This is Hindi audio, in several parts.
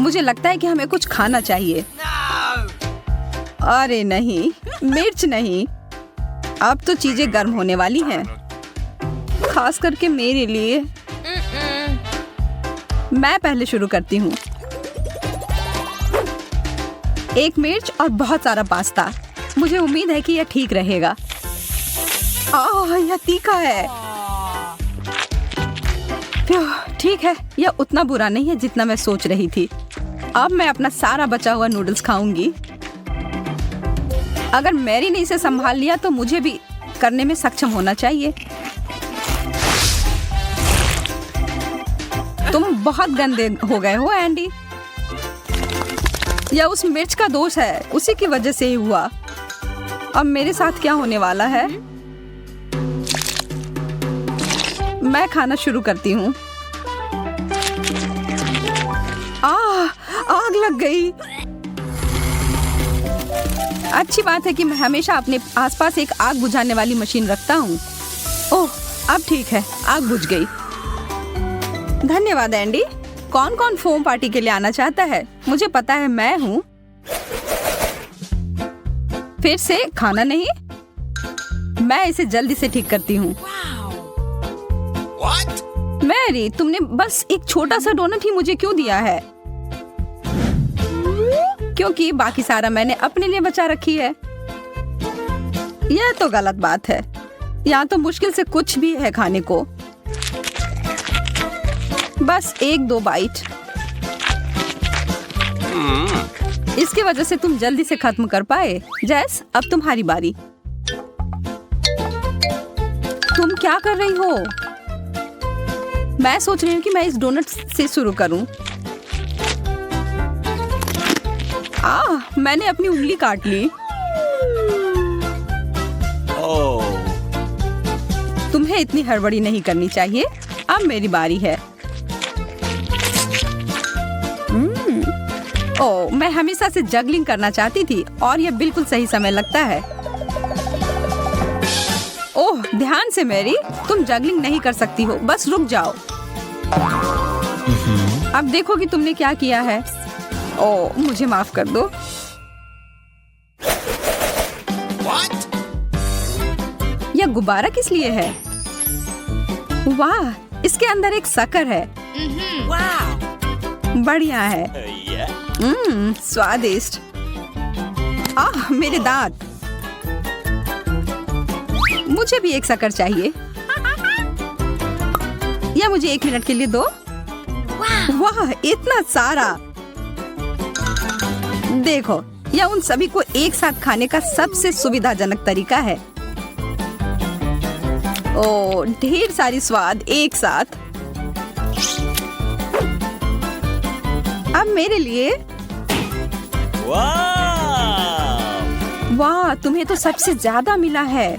मुझे लगता है कि हमें कुछ खाना चाहिए। अरे नहीं, मिर्च नहीं। अब तो चीजें गर्म होने वाली हैं, खास करके मेरे लिए। मैं पहले शुरू करती हूँ। एक मिर्च और बहुत सारा पास्ता। मुझे उम्मीद है कि यह ठीक रहेगा। यह तीखा है। ठीक है, यह उतना बुरा नहीं है जितना मैं सोच रही थी। अब मैं अपना सारा बचा हुआ नूडल्स खाऊंगी। अगर मैरी ने इसे संभाल लिया तो मुझे भी करने में सक्षम होना चाहिए। तुम बहुत गंदे हो गए हो एंडी। यह उस मिर्च का दोष है, उसी की वजह से ही हुआ। अब मेरे साथ क्या होने वाला है? मैं खाना शुरू करती हूँ। आग लग गई। अच्छी बात है कि मैं हमेशा अपने आसपास एक आग बुझाने वाली मशीन रखता हूँ। ओह, अब ठीक है, आग बुझ गई। धन्यवाद एंडी। कौन कौन फोम पार्टी के लिए आना चाहता है? मुझे पता है, मैं हूँ। फिर से खाना नहीं? मैं इसे जल्दी से ठीक करती हूँ। मैरी, तुमने बस एक छोटा सा डोनट ही मुझे क्यों दिया है? क्योंकि बाकी सारा मैंने अपने लिए बचा रखी है। यह तो गलत बात है। यहाँ तो मुश्किल से कुछ भी है खाने को। बस 1-2 बाइट। इसकी वजह से तुम जल्दी से खत्म कर पाए। जैस, अब तुम्हारी बारी। तुम क्या कर रही हो? मैं सोच रही हूँ कि मैं इस डोनट से शुरू करूँ। मैंने अपनी उंगली काट ली। तुम्हें इतनी हड़बड़ी नहीं करनी चाहिए। अब मेरी बारी है। मैं हमेशा से जगलिंग करना चाहती थी और यह बिल्कुल सही समय लगता है। ओह, ध्यान से मैरी, तुम जगलिंग नहीं कर सकती हो। बस रुक जाओ। अब देखो कि तुमने क्या किया है। ओह, मुझे माफ कर दो। यह गुब्बारा किस लिए है? वाह, इसके अंदर एक शक्कर है। बढ़िया है। स्वादिष्ट। मेरे दांत। मुझे भी एक शक्कर चाहिए। या मुझे 1 मिनट के लिए दो। वाह, इतना सारा। देखो, यह उन सभी को एक साथ खाने का सबसे सुविधाजनक तरीका है। ओह, ढेर सारी स्वाद एक साथ। अब मेरे लिए। वाह, तुम्हें तो सबसे ज्यादा मिला है।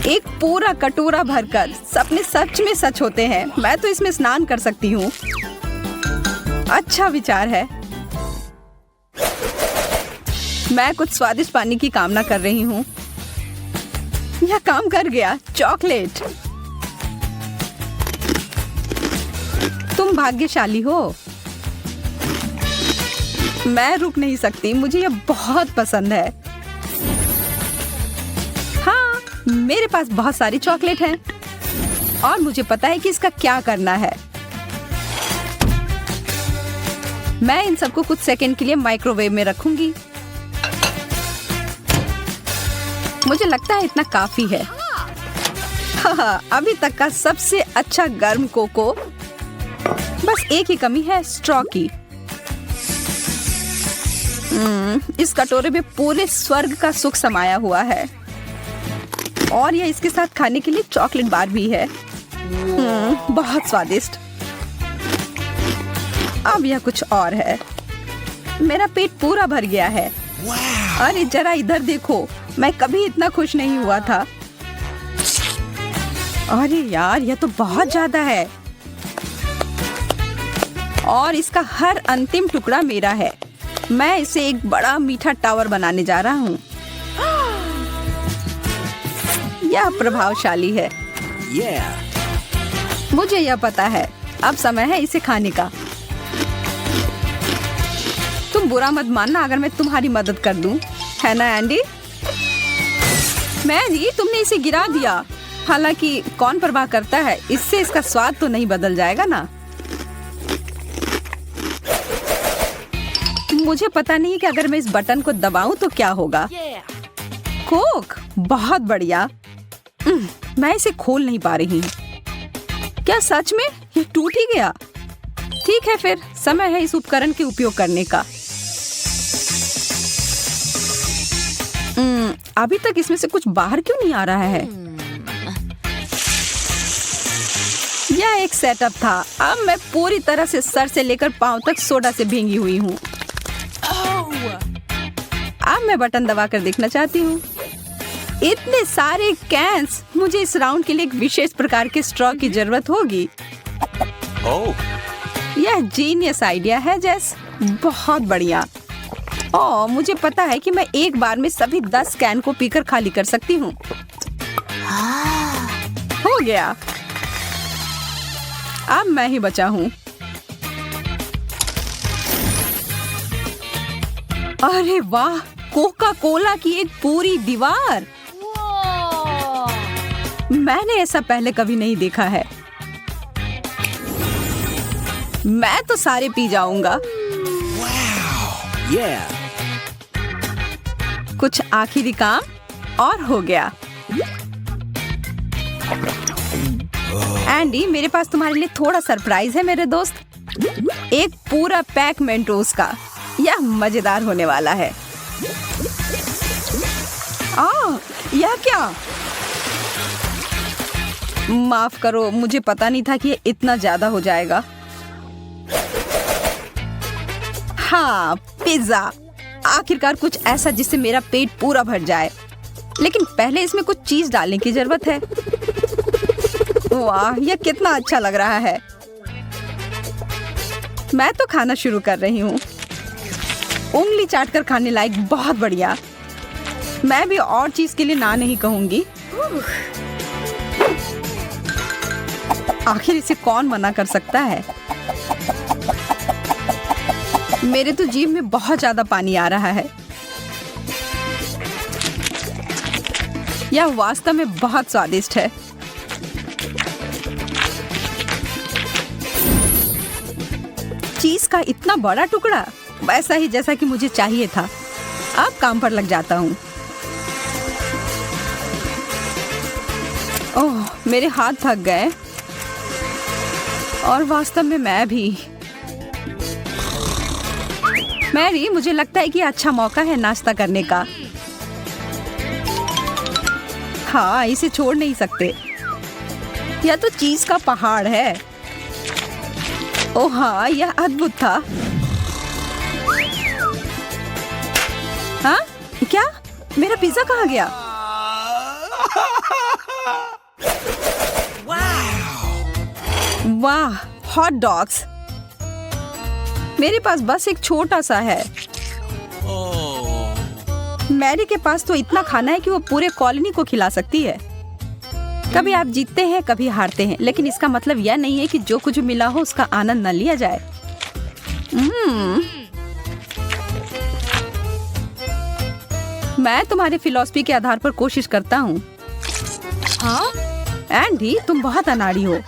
एक पूरा कटोरा भरकर। सपने सच में सच होते हैं। मैं तो इसमें स्नान कर सकती हूँ। अच्छा विचार है। मैं कुछ स्वादिष्ट पानी की कामना कर रही हूँ। यह काम कर गया। चॉकलेट। तुम भाग्यशाली हो। मैं रुक नहीं सकती। मुझे यह बहुत पसंद है। हाँ, मेरे पास बहुत सारी चॉकलेट हैं और मुझे पता है कि इसका क्या करना है। मैं इन सबको कुछ सेकंड के लिए माइक्रोवेव में रखूंगी। मुझे लगता है इतना काफी है। अभी तक का सबसे अच्छा गर्म कोको। बस एक ही कमी है, स्ट्रॉ की। इस कटोरे में पूरे स्वर्ग का सुख समाया हुआ है और यह इसके साथ खाने के लिए चॉकलेट बार भी है। बहुत स्वादिष्ट। अब यह कुछ और है। मेरा पेट पूरा भर गया है। अरे जरा इधर देखो, मैं कभी इतना खुश नहीं हुआ था। अरे यार, यह तो बहुत ज्यादा है और इसका हर अंतिम टुकड़ा मेरा है। मैं इसे एक बड़ा मीठा टावर बनाने जा रहा हूँ। यह प्रभावशाली है। मुझे यह पता है। अब समय है इसे खाने का। तुम बुरा मत मानना अगर मैं तुम्हारी मदद कर दूं, है ना एंडी? मैरी, तुमने इसे गिरा दिया। हालांकि कौन परवाह करता है, इससे इसका स्वाद तो नहीं बदल जाएगा ना। मुझे पता नहीं कि अगर मैं इस बटन को दबाऊं तो क्या होगा। कोक, बहुत बढ़िया। मैं इसे खोल नहीं पा रही। क्या सच में ये टूट ही गया? ठीक है, फिर समय है इस उपकरण के उपयोग करने का। अभी तक इसमें से कुछ बाहर क्यों नहीं आ रहा है? यह एक सेटअप था। अब मैं पूरी तरह से सर से लेकर पांव तक सोडा से भींगी हुई हूँ। अब मैं बटन दबाकर देखना चाहती हूँ। इतने सारे कैंस, मुझे इस राउंड के लिए एक विशेष प्रकार के स्ट्रॉ की जरूरत होगी। यह जीनियस आइडिया है जेस, बहुत बढ़िया। ओह, मुझे पता है कि मैं एक बार में सभी 10 कैन को पीकर खाली कर सकती हूँ। हो गया। अब मैं ही बचा हूँ। अरे वाह, कोका कोला की एक पूरी दीवार। मैंने ऐसा पहले कभी नहीं देखा है। मैं तो सारे पी जाऊंगा। कुछ आखिरी काम और हो गया। एंडी, मेरे पास तुम्हारे लिए थोड़ा सरप्राइज है मेरे दोस्त। एक पूरा पैक मेंटोस का। यह मजेदार होने वाला है। यह क्या? माफ करो, मुझे पता नहीं था कि ये इतना ज्यादा हो जाएगा। हाँ, पिज्जा। आखिरकार कुछ ऐसा जिससे मेरा पेट पूरा भर जाए। लेकिन पहले इसमें कुछ चीज डालने की जरूरत है। वाह, यह कितना अच्छा लग रहा है। मैं तो खाना शुरू कर रही हूँ। उंगली चाटकर खाने लायक, बहुत बढ़िया। मैं भी और चीज के लिए ना नहीं कहूंगी। आखिर इसे कौन मना कर सकता है? मेरे तो जीभ में बहुत ज्यादा पानी आ रहा है। यह वास्तव में बहुत स्वादिष्ट है। चीज का इतना बड़ा टुकड़ा, वैसा ही जैसा कि मुझे चाहिए था। अब काम पर लग जाता हूँ। ओह, मेरे हाथ थक गए और वास्तव में मैं भी। मैरी, मुझे लगता है कि अच्छा मौका है नाश्ता करने का। हाँ, इसे छोड़ नहीं सकते। यह तो चीज का पहाड़ है। ओह हाँ, यह अद्भुत था। हाँ, क्या? मेरा पिज्जा कहाँ गया? वाह, हॉट डॉग्स। मेरे पास बस एक छोटा सा है। मैरी के पास तो इतना खाना है कि वो पूरे कॉलोनी को खिला सकती है। कभी आप जीतते हैं, कभी हारते हैं, लेकिन इसका मतलब यह नहीं है कि जो कुछ मिला हो उसका आनंद न लिया जाए। मैं तुम्हारी फिलॉसफी के आधार पर कोशिश करता हूँ। हाँ? एंडी, तुम बहुत अनाड़ी हो।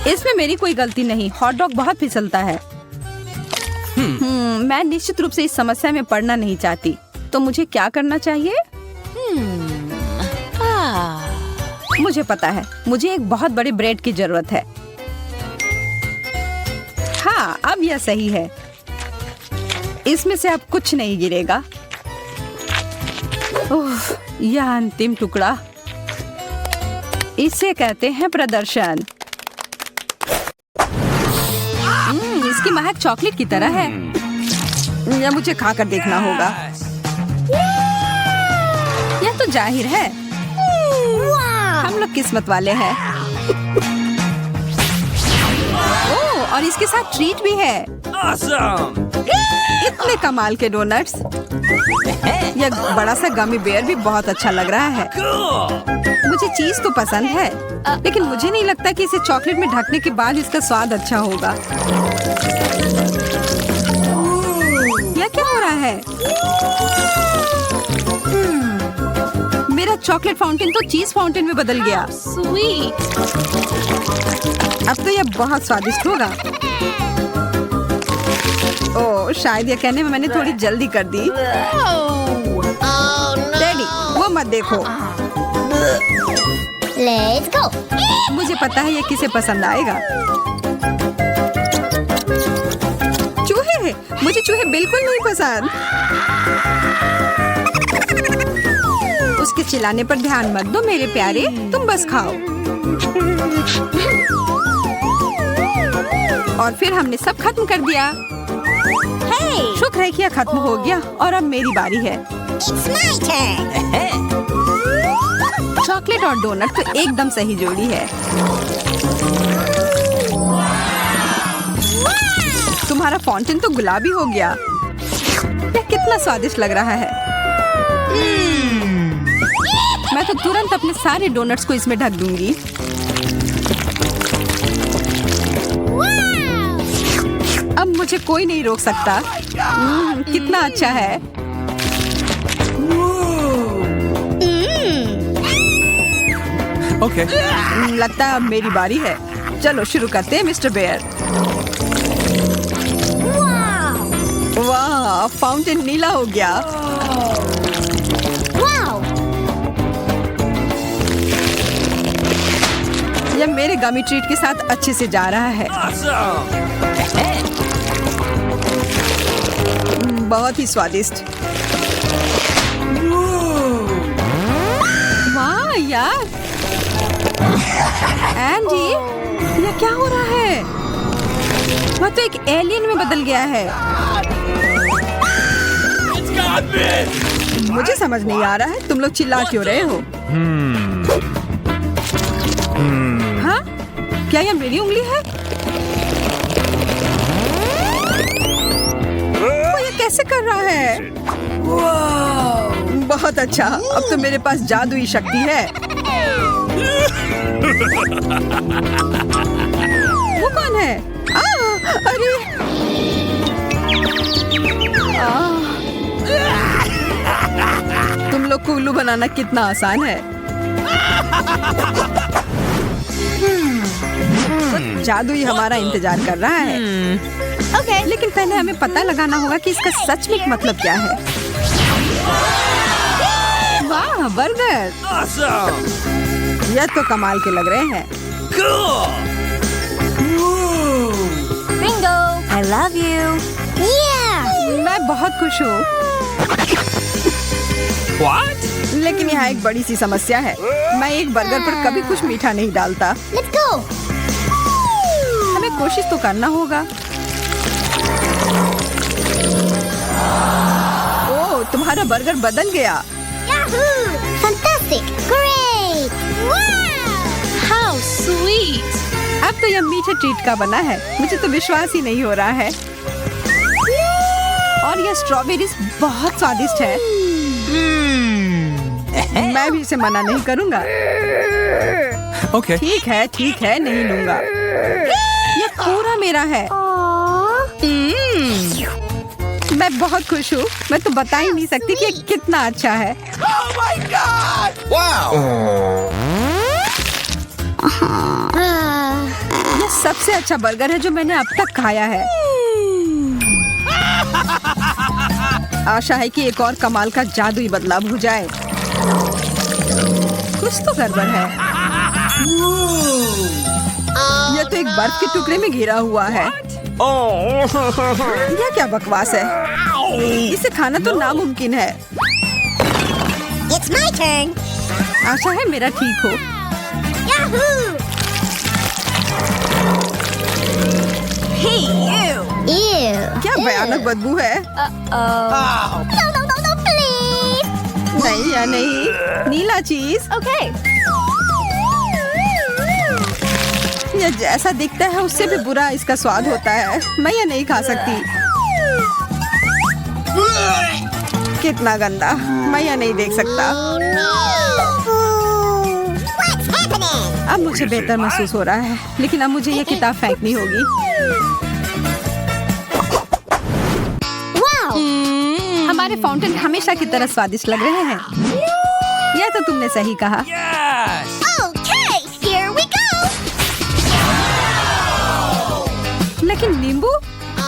इसमें मेरी कोई गलती नहीं। हॉट डॉग बहुत फिसलता है। मैं निश्चित रूप से इस समस्या में पड़ना नहीं चाहती। तो मुझे क्या करना चाहिए? मुझे पता है, मुझे एक बहुत बड़े ब्रेड की जरूरत है। हाँ, अब यह सही है। इसमें से अब कुछ नहीं गिरेगा। ओह, यह अंतिम टुकड़ा। इसे कहते हैं प्रदर्शन। इसकी महक चॉकलेट की तरह है। यह मुझे खाकर देखना होगा। यह तो जाहिर है, हम लोग किस्मत वाले हैं। ओह, और इसके साथ ट्रीट भी है। इतने कमाल के डोनट्स। यह बड़ा सा गमी बेयर भी बहुत अच्छा लग रहा है। मुझे चीज तो पसंद है, लेकिन मुझे नहीं लगता कि इसे चॉकलेट में ढकने के बाद इसका स्वाद अच्छा होगा। क्या हो रहा है? मेरा चॉकलेट फाउंटेन तो चीज फाउंटेन में बदल गया। Sweet. अब तो यह बहुत स्वादिष्ट होगा। ओह, शायद यह कहने में मैंने थोड़ी जल्दी कर दी। डैडी, वो मत देखो। Let's go. मुझे पता है ये किसे पसंद आएगा। चूहे, मुझे चूहे बिल्कुल नहीं पसंद। उसके चिल्लाने पर ध्यान मत दो मेरे प्यारे, तुम बस खाओ। और फिर हमने सब खत्म कर दिया। Hey, शुक्र है कि यह खत्म हो गया और अब मेरी बारी है। it's my turn. चॉकलेट और डोनट तो एकदम सही जोड़ी है। तुम्हारा फाउंटेन तो गुलाबी हो गया। यह कितना स्वादिष्ट लग रहा है। मैं तो तुरंत अपने सारे डोनट्स को इसमें ढक दूंगी। अब मुझे कोई नहीं रोक सकता। कितना अच्छा है। Okay. लगता है अब मेरी बारी है। चलो शुरू करते हैं मिस्टर बेयर। वाह, फाउंटेन नीला हो गया। Wow. यह मेरे गमी ट्रीट के साथ अच्छे से जा रहा है। बहुत ही स्वादिष्ट। वाह यार, एंडी, यह क्या हो रहा है? वह तो एक एलियन में बदल गया है। मुझे समझ नहीं आ रहा है तुम लोग चिल्ला क्यों रहे हो? हाँ? क्या यह मेरी उंगली है? वो ये कैसे कर रहा है? बहुत अच्छा, अब तो मेरे पास जादुई शक्ति है। वो कौन है? अरे! तुम लोग को उल्लू बनाना कितना आसान है। जादू ही हमारा इंतजार कर रहा है। Okay. लेकिन पहले हमें पता लगाना होगा कि इसका सच में मतलब क्या है। वाह, बर्गर! यह तो कमाल के लग रहे हैं। Bingo. I love you. Yeah. मैं बहुत खुश हूँ। What? लेकिन यहाँ एक बड़ी सी समस्या है। मैं एक बर्गर पर कभी कुछ मीठा नहीं डालता। Let's go. हमें कोशिश तो करना होगा। ओह, तुम्हारा बर्गर बदल गया। Yahoo! Fantastic. Great. Wow. How sweet. अब तो यह मीठे ट्रीट का बना है। मुझे तो विश्वास ही नहीं हो रहा है। और यह स्ट्रॉबेरीज बहुत स्वादिष्ट है। मैं भी इसे मना नहीं करूँगा। Okay. ठीक है, नहीं लूँगा। यह पूरा मेरा है। मैं बहुत खुश हूँ। मैं तो बता ही नहीं सकती कि ये कितना अच्छा है। यह सबसे अच्छा बर्गर है जो मैंने अब तक खाया है। आशा है कि एक और कमाल का जादुई बदलाव हो जाए। कुछ तो गड़बड़ है। यह तो एक बर्फ के टुकड़े में घिरा हुआ है। यह क्या बकवास है? इसे खाना तो नामुमकिन है। It's my turn. आशा है मेरा ठीक हो। Yahoo! Hey, you. Ew. क्या भयानक बदबू है। No, no, no, no, please. नहीं या नहीं, नीला चीज। Okay. यह जैसा दिखता है उससे भी बुरा इसका स्वाद होता है। मैं यह नहीं खा सकती। कितना गंदा, मैं यह नहीं देख सकता। What's happening? अब मुझे बेहतर महसूस हो रहा है, लेकिन अब मुझे यह किताब फेंकनी होगी। Wow. तुम्हारे फाउंटेन हमेशा की तरह स्वादिष्ट लग रहे हैं। यह तो तुमने सही कहा। Yes! Okay, here we go. लेकिन नींबू,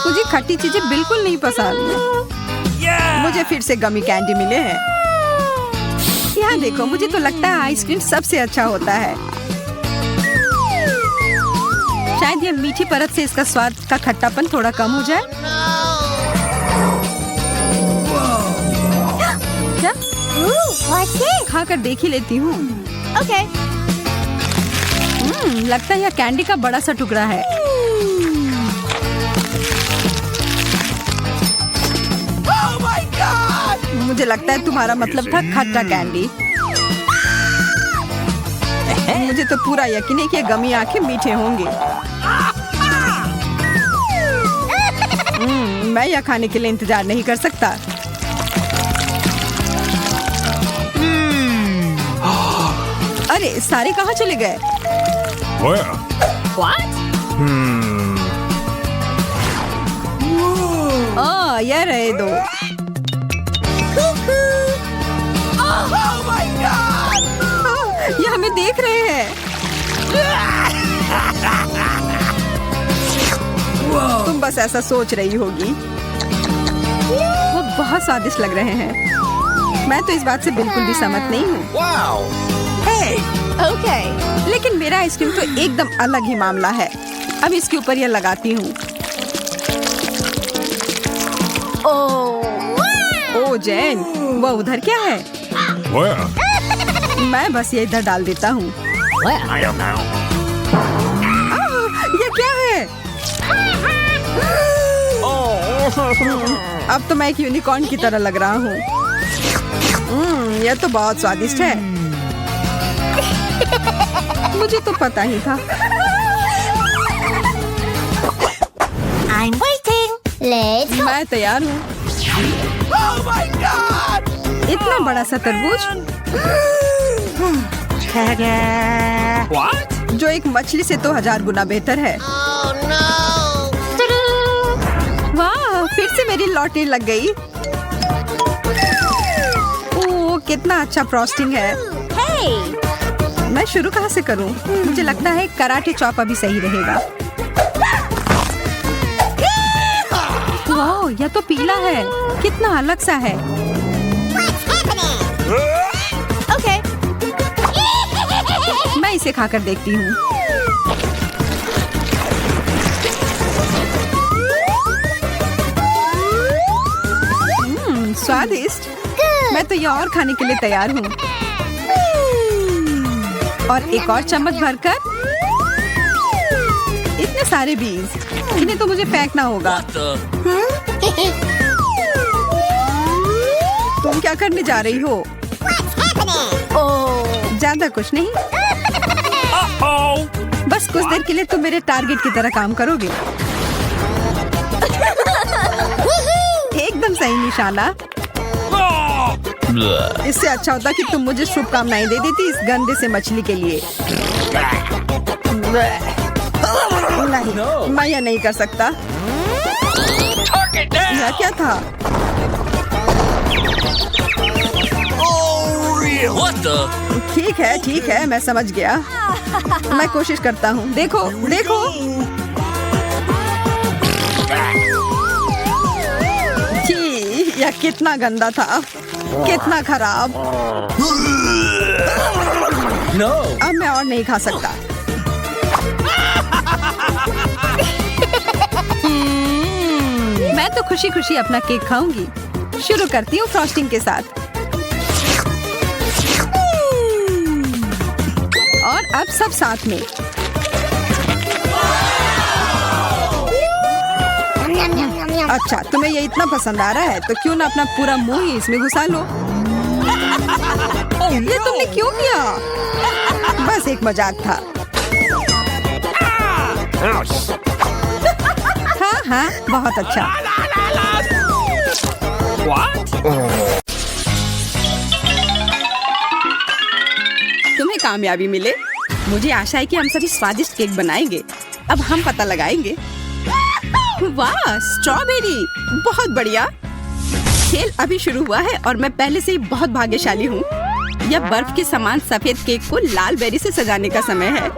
मुझे खट्टी चीजें बिल्कुल नहीं पसंद। Yeah! मुझे फिर से गमी कैंडी मिले हैं। यहाँ देखो, मुझे तो लगता है आइसक्रीम सबसे अच्छा होता है। शायद ये मीठी परत से इसका स्वाद का खट्टापन थोड़ा कम हो जाए। क्या? Ooh, what's this? खाकर देख ही लेती हूँ। Okay. लगता है यह कैंडी का बड़ा सा टुकड़ा है। Oh my God! मुझे लगता है तुम्हारा मतलब था खट्टा कैंडी। मुझे तो पूरा यकीन है कि ये गमी आंखें मीठे होंगे। मैं यह खाने के लिए इंतजार नहीं कर सकता। अरे सारे कहाँ चले गए? Where? What? यह रहे दो। Oh my God! ये हमें देख रहे हैं। तुम बस ऐसा सोच रही होगी। वो बहुत स्वादिष्ट लग रहे हैं। मैं तो इस बात से बिल्कुल भी सहमत नहीं हूँ। Wow! Hey! Okay. लेकिन मेरा आइसक्रीम तो एकदम अलग ही मामला है। अब इसके ऊपर यह लगाती हूँ। ओ जैन, वो उधर क्या है? Where? मैं बस ये इधर डाल देता हूँ। I don't know. ये क्या है? अब तो मैं एक यूनिकॉर्न की तरह लग रहा हूँ। यह तो बहुत स्वादिष्ट है। मुझे तो पता ही था। I'm waiting. Let's go. मैं तैयार हूँ। Oh my God! इतना बड़ा सा तरबूज What? जो एक मछली से तो 1000 गुना बेहतर है। Oh no. वाह, फिर से मेरी लॉटरी लग गई। ओह, कितना अच्छा फ्रॉस्टिंग है। Hey. मैं शुरू कहाँ से करूँ? मुझे लगता है कराटे चॉप अभी सही रहेगा। वाह, यह तो पीला है। कितना अलग सा है। What's happening? Okay. मैं इसे खाकर देखती हूँ। स्वादिष्ट। मैं तो ये और खाने के लिए तैयार हूँ। और एक और चम्मच भरकर। इतने सारे बीज, इन्हें तो मुझे फेंकना होगा। तुम क्या करने जा रही हो? What's happening? ज्यादा कुछ नहीं, Oh! बस कुछ देर के लिए तुम मेरे टारगेट की तरह काम करोगे। एकदम सही निशाना। इससे अच्छा होता कि तुम मुझे शुभकामनाएं दे देती इस गंदे से मछली के लिए। नहीं, मैं यह नहीं कर सकता। यह क्या था? What the? ठीक है, मैं समझ गया। मैं कोशिश करता हूँ। देखो, देखो। छी, यह कितना गंदा था, कितना खराब। No! अब मैं और नहीं खा सकता। मैं तो खुशी खुशी अपना केक खाऊंगी। शुरू करती हूँ फ्रॉस्टिंग के साथ। और अब सब साथ में। अच्छा, तुम्हें ये इतना पसंद आ रहा है तो क्यों ना अपना पूरा मुंह ही इसमें घुसा लो। ये तुमने क्यों किया? बस एक मजाक था। हाँ, बहुत अच्छा। What? तुम्हें कामयाबी मिले। मुझे आशा है कि हम सभी स्वादिष्ट केक बनाएंगे। अब हम पता लगाएंगे। वाह, स्ट्रॉबेरी, बहुत बढ़िया। खेल अभी शुरू हुआ है और मैं पहले से ही बहुत भाग्यशाली हूँ। यह बर्फ के समान सफेद केक को लाल बेरी से सजाने का समय है।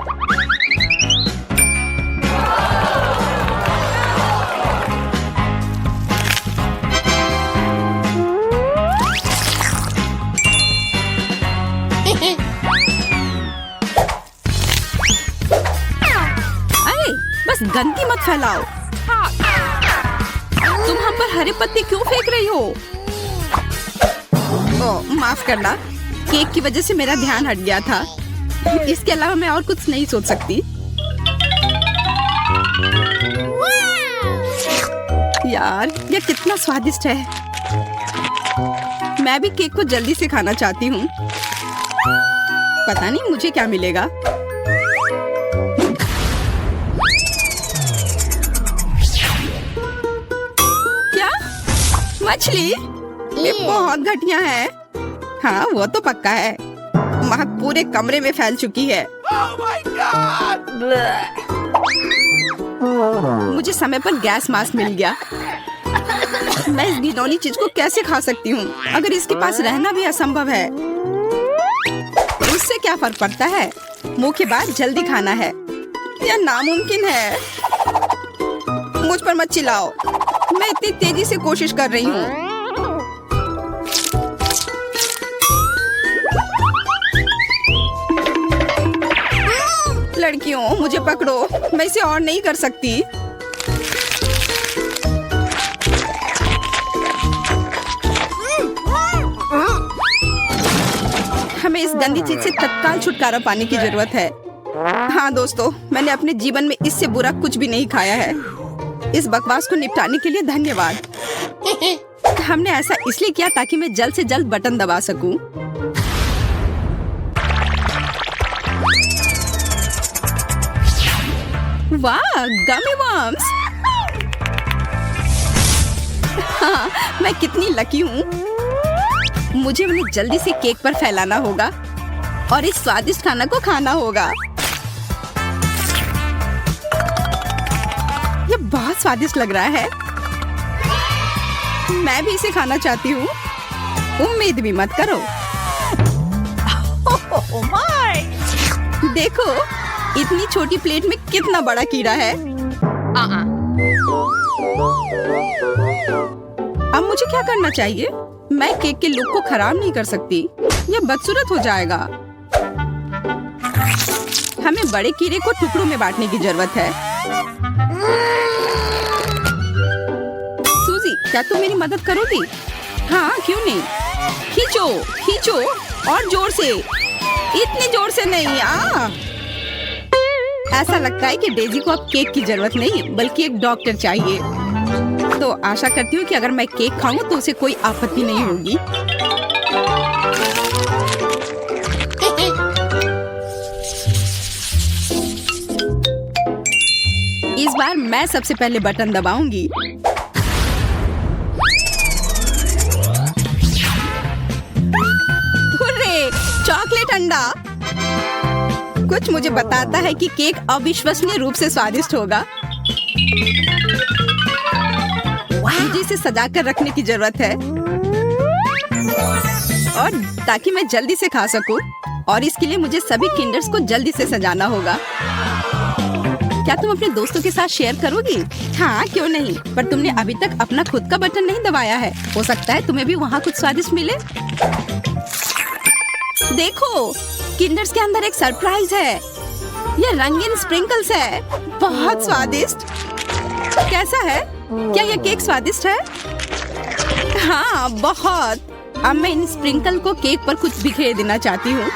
अरे बस गंदगी मत फैलाओ। तुम हम पर हरे पत्ते क्यों फेंक रही हो? ओह, माफ करना, केक की वजह से मेरा ध्यान हट गया था। इसके अलावा मैं और कुछ नहीं सोच सकती। यार, यह कितना स्वादिष्ट है। मैं भी केक को जल्दी से खाना चाहती हूँ। पता नहीं मुझे क्या मिलेगा। क्या? मछली? ये बहुत घटिया है। हाँ, वो तो पक्का है। महक पूरे कमरे में फैल चुकी है। मुझे समय पर गैस मास्क मिल गया। मैं इस घिनौनी चीज को कैसे खा सकती हूँ? अगर इसके पास रहना भी असंभव है, उससे क्या फर्क पड़ता है? मुंह के बाद जल्दी खाना है। यह नामुमकिन है। मुझ पर मत चिल्लाओ। मैं इतनी तेजी से कोशिश कर रही हूँ। लड़कियों, मुझे पकड़ो। मैं इसे और नहीं कर सकती। हमें इस गंदी चीज से तत्काल छुटकारा पाने की जरूरत है। हाँ दोस्तों, मैंने अपने जीवन में इससे बुरा कुछ भी नहीं खाया है। इस बकवास को निपटाने के लिए धन्यवाद। हमने ऐसा इसलिए किया ताकि मैं जल्द से जल्द बटन दबा सकूं। वाह, गमी वर्म्स! हाँ, मैं कितनी लकी हूँ। मुझे उन्हें जल्दी से केक पर फैलाना होगा और इस स्वादिष्ट खाना को खाना होगा। ये बहुत स्वादिष्ट लग रहा है। मैं भी इसे खाना चाहती हूँ। उम्मीद भी मत करो। देखो, इतनी छोटी प्लेट में कितना बड़ा कीड़ा है। अब मुझे क्या करना चाहिए? मैं केक के लुक को खराब नहीं कर सकती। यह बदसूरत हो जाएगा। हमें बड़े कीड़े को टुकड़ों में बांटने की जरूरत है। सूजी, क्या तुम मेरी मदद करोगी? हाँ, क्यों नहीं। खींचो, खींचो और जोर से। इतने जोर से नहीं। ऐसा लगता है कि डेजी को अब केक की जरूरत नहीं, बल्कि एक डॉक्टर चाहिए। तो आशा करती हूँ कि अगर मैं केक खाऊं तो उसे कोई आपत्ति नहीं होगी। इस बार मैं सबसे पहले बटन दबाऊंगी। हुर्रे, चॉकलेट अंडा! कुछ मुझे बताता है कि केक अविश्वसनीय रूप से स्वादिष्ट होगा। मुझे इसे सजा कर रखने की जरूरत है और ताकि मैं जल्दी से खा सकूं, और इसके लिए मुझे सभी किंडर्स को जल्दी से सजाना होगा। क्या तुम अपने दोस्तों के साथ शेयर करोगी? हाँ, क्यों नहीं। पर तुमने अभी तक अपना खुद का बटन नहीं दबाया है। हो सकता है तुम्हें भी वहाँ कुछ स्वादिष्ट मिले। देखो, किंडर्स के अंदर एक सरप्राइज है। ये रंगीन स्प्रिंकल्स है। बहुत स्वादिष्ट। कैसा है? क्या ये केक स्वादिष्ट है? हाँ, बहुत। अब मैं इन स्प्रिंकल को केक पर कुछ बिखेर देना चाहती हूँ।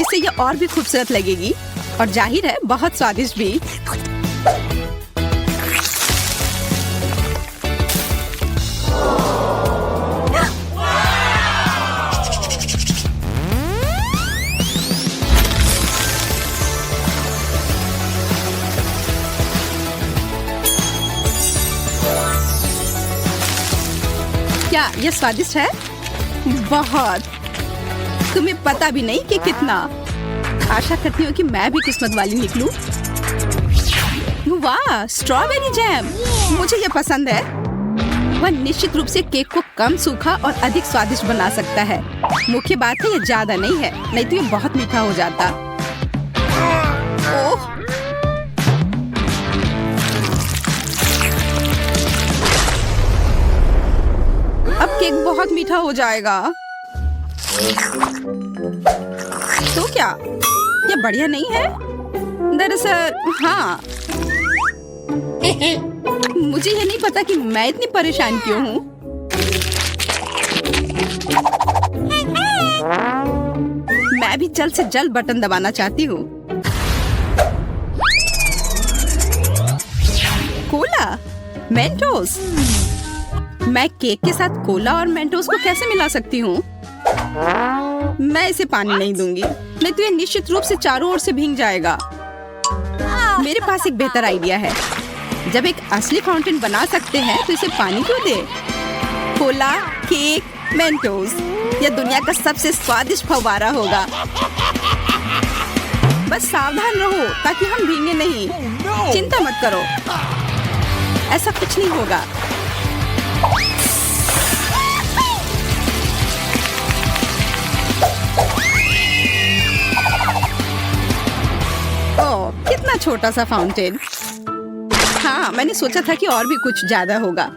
इससे ये और भी खूबसूरत लगेगी और जाहिर है बहुत स्वादिष्ट भी। क्या ये स्वादिष्ट है? बहुत। तुम्हें पता भी नहीं कि कितना। आशा करती हूँ कि मैं भी किस्मत वाली निकलूं। वाह, स्ट्रॉबेरी जैम! मुझे ये पसंद है। वह निश्चित रूप से केक को कम सूखा और अधिक स्वादिष्ट बना सकता है। मुख्य बात है ये ज्यादा नहीं है, नहीं तो ये बहुत मीठा हो जाता। ओह! अब केक बहुत मीठा हो जाएगा। तो क्या ये बढ़िया नहीं है? दरअसल हाँ, मुझे ये नहीं पता कि मैं इतनी परेशान क्यों हूँ। मैं भी जल्द से जल्द बटन दबाना चाहती हूँ। Cola, Mentos. मैं केक के साथ कोला और मेंटोस को कैसे मिला सकती हूँ? मैं इसे पानी नहीं दूंगी, नहीं तो ये निश्चित रूप से चारों ओर से भीग जाएगा। मेरे पास एक बेहतर आइडिया है। जब एक असली फाउंटेन बना सकते हैं तो इसे पानी क्यों दे? कोला, केक, मेंटोस, यह दुनिया का सबसे स्वादिष्ट फव्वारा होगा। बस सावधान रहो ताकि हम भीगे नहीं। चिंता मत करो, ऐसा कुछ नहीं होगा। ओह, कितना छोटा सा फाउंटेन। हाँ, मैंने सोचा था कि और भी कुछ ज्यादा होगा।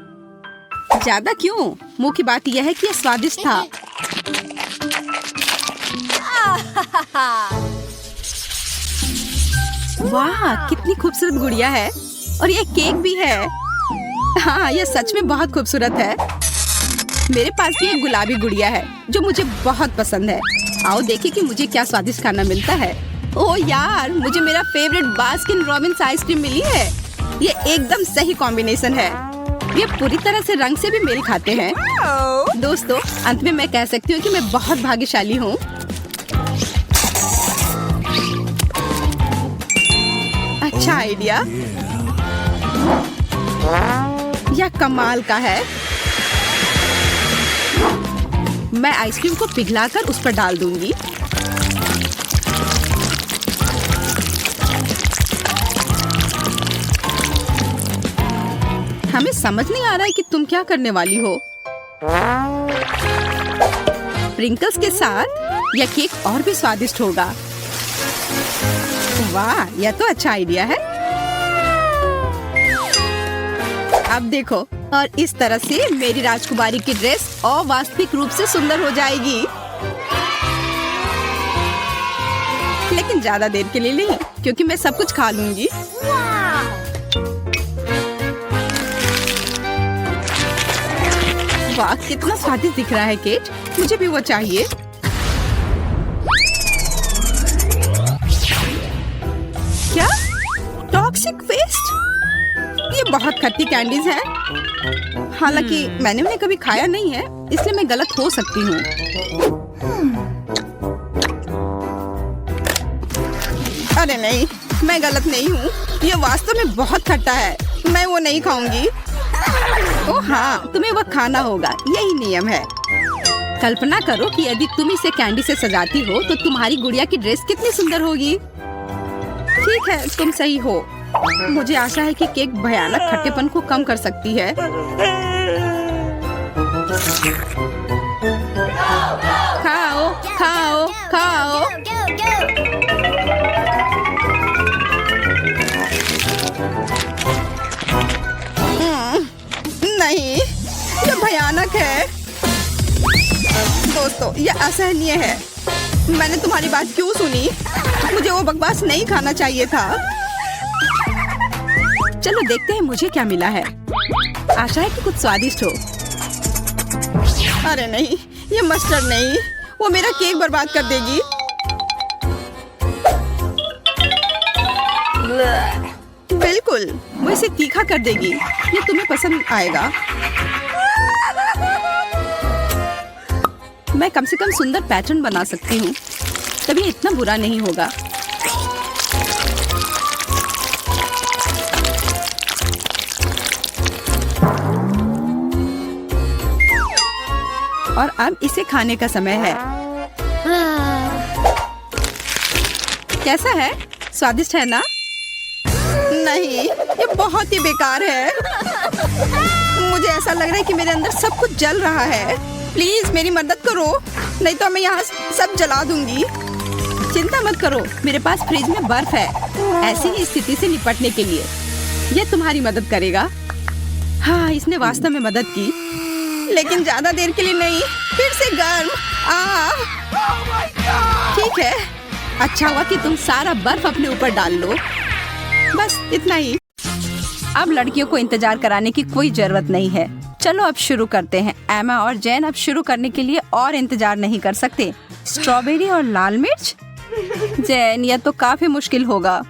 ज्यादा क्यों? मुख्य बात यह है कि यह स्वादिष्ट था। वाह, कितनी खूबसूरत गुड़िया है और ये केक भी है। हाँ, यह सच में बहुत खूबसूरत है। मेरे पास भी एक गुलाबी गुड़िया है जो मुझे बहुत पसंद है। आओ देखें कि मुझे क्या स्वादिष्ट खाना मिलता है। ओह यार, मुझे मेरा फेवरेट बास्किन रॉबिन्स आइसक्रीम मिली है। ये एकदम सही कॉम्बिनेशन है। ये पूरी तरह से रंग से भी मेल खाते हैं। दोस्तों, अंत में मैं कह सकती हूँ कि मैं बहुत भाग्यशाली हूँ। अच्छा आइडिया। यह कमाल का है। मैं आइसक्रीम को पिघलाकर उस पर डाल दूंगी। हमें समझ नहीं आ रहा है कि तुम क्या करने वाली हो। स्प्रिंकल्स के साथ यह केक और भी स्वादिष्ट होगा। वाह, यह तो अच्छा आइडिया है। अब देखो, और इस तरह से मेरी राजकुमारी की ड्रेस अवास्तविक रूप से सुंदर हो जाएगी। लेकिन ज्यादा देर के लिए नहीं, क्योंकि मैं सब कुछ खा लूंगी। वाह, कितना स्वादिष्ट दिख रहा है केक। मुझे भी वो चाहिए। क्या? Toxic waste? ये बहुत खट्टी कैंडीज है। हालांकि मैंने उन्हें कभी खाया नहीं है, इसलिए मैं गलत हो सकती हूँ। अरे नहीं, मैं गलत नहीं हूँ। ये वास्तव में बहुत खट्टा है। मैं वो नहीं खाऊंगी। ओह हाँ, तुम्हें वह खाना होगा, यही नियम है। कल्पना करो कि यदि तुम इसे कैंडी से सजाती हो तो तुम्हारी गुड़िया की ड्रेस कितनी सुंदर होगी। ठीक है, तुम सही हो। मुझे आशा है कि केक भयानक खट्टेपन को कम कर सकती है। खाओ, खाओ, खाओ। नहीं, ये भयानक है। दोस्तों, ये असहनीय है। मैंने तुम्हारी बात क्यों सुनी? मुझे वो बकवास नहीं खाना चाहिए था। चलो देखते हैं मुझे क्या मिला है। आशा है कि कुछ स्वादिष्ट हो। अरे नहीं, ये मस्टर्ड नहीं, वो मेरा केक बर्बाद कर देगी। बिल्कुल, वो इसे तीखा कर देगी। ये तुम्हें पसंद आएगा। मैं कम से कम सुंदर पैटर्न बना सकती हूँ, तभी इतना बुरा नहीं होगा। और अब इसे खाने का समय है। कैसा है? स्वादिष्ट है ना? नहीं, ये बहुत ही बेकार है। मुझे ऐसा लग रहा है कि मेरे अंदर सब कुछ जल रहा है। प्लीज मेरी मदद करो, नहीं तो मैं यहाँ सब जला दूंगी। चिंता मत करो, मेरे पास फ्रिज में बर्फ है ऐसी ही स्थिति से निपटने के लिए। यह तुम्हारी मदद करेगा। हाँ, इसने वास्तव में मदद की, लेकिन ज्यादा देर के लिए नहीं। फिर से गर्म। ठीक है, अच्छा हुआ कि तुम सारा बर्फ अपने ऊपर डाल लो। बस इतना ही। अब लड़कियों को इंतजार कराने की कोई जरूरत नहीं है। चलो अब शुरू करते हैं। एमा और जैन अब शुरू करने के लिए और इंतजार नहीं कर सकते। स्ट्रॉबेरी और लाल मिर्च? जैन, यह तो काफी मुश्किल होगा।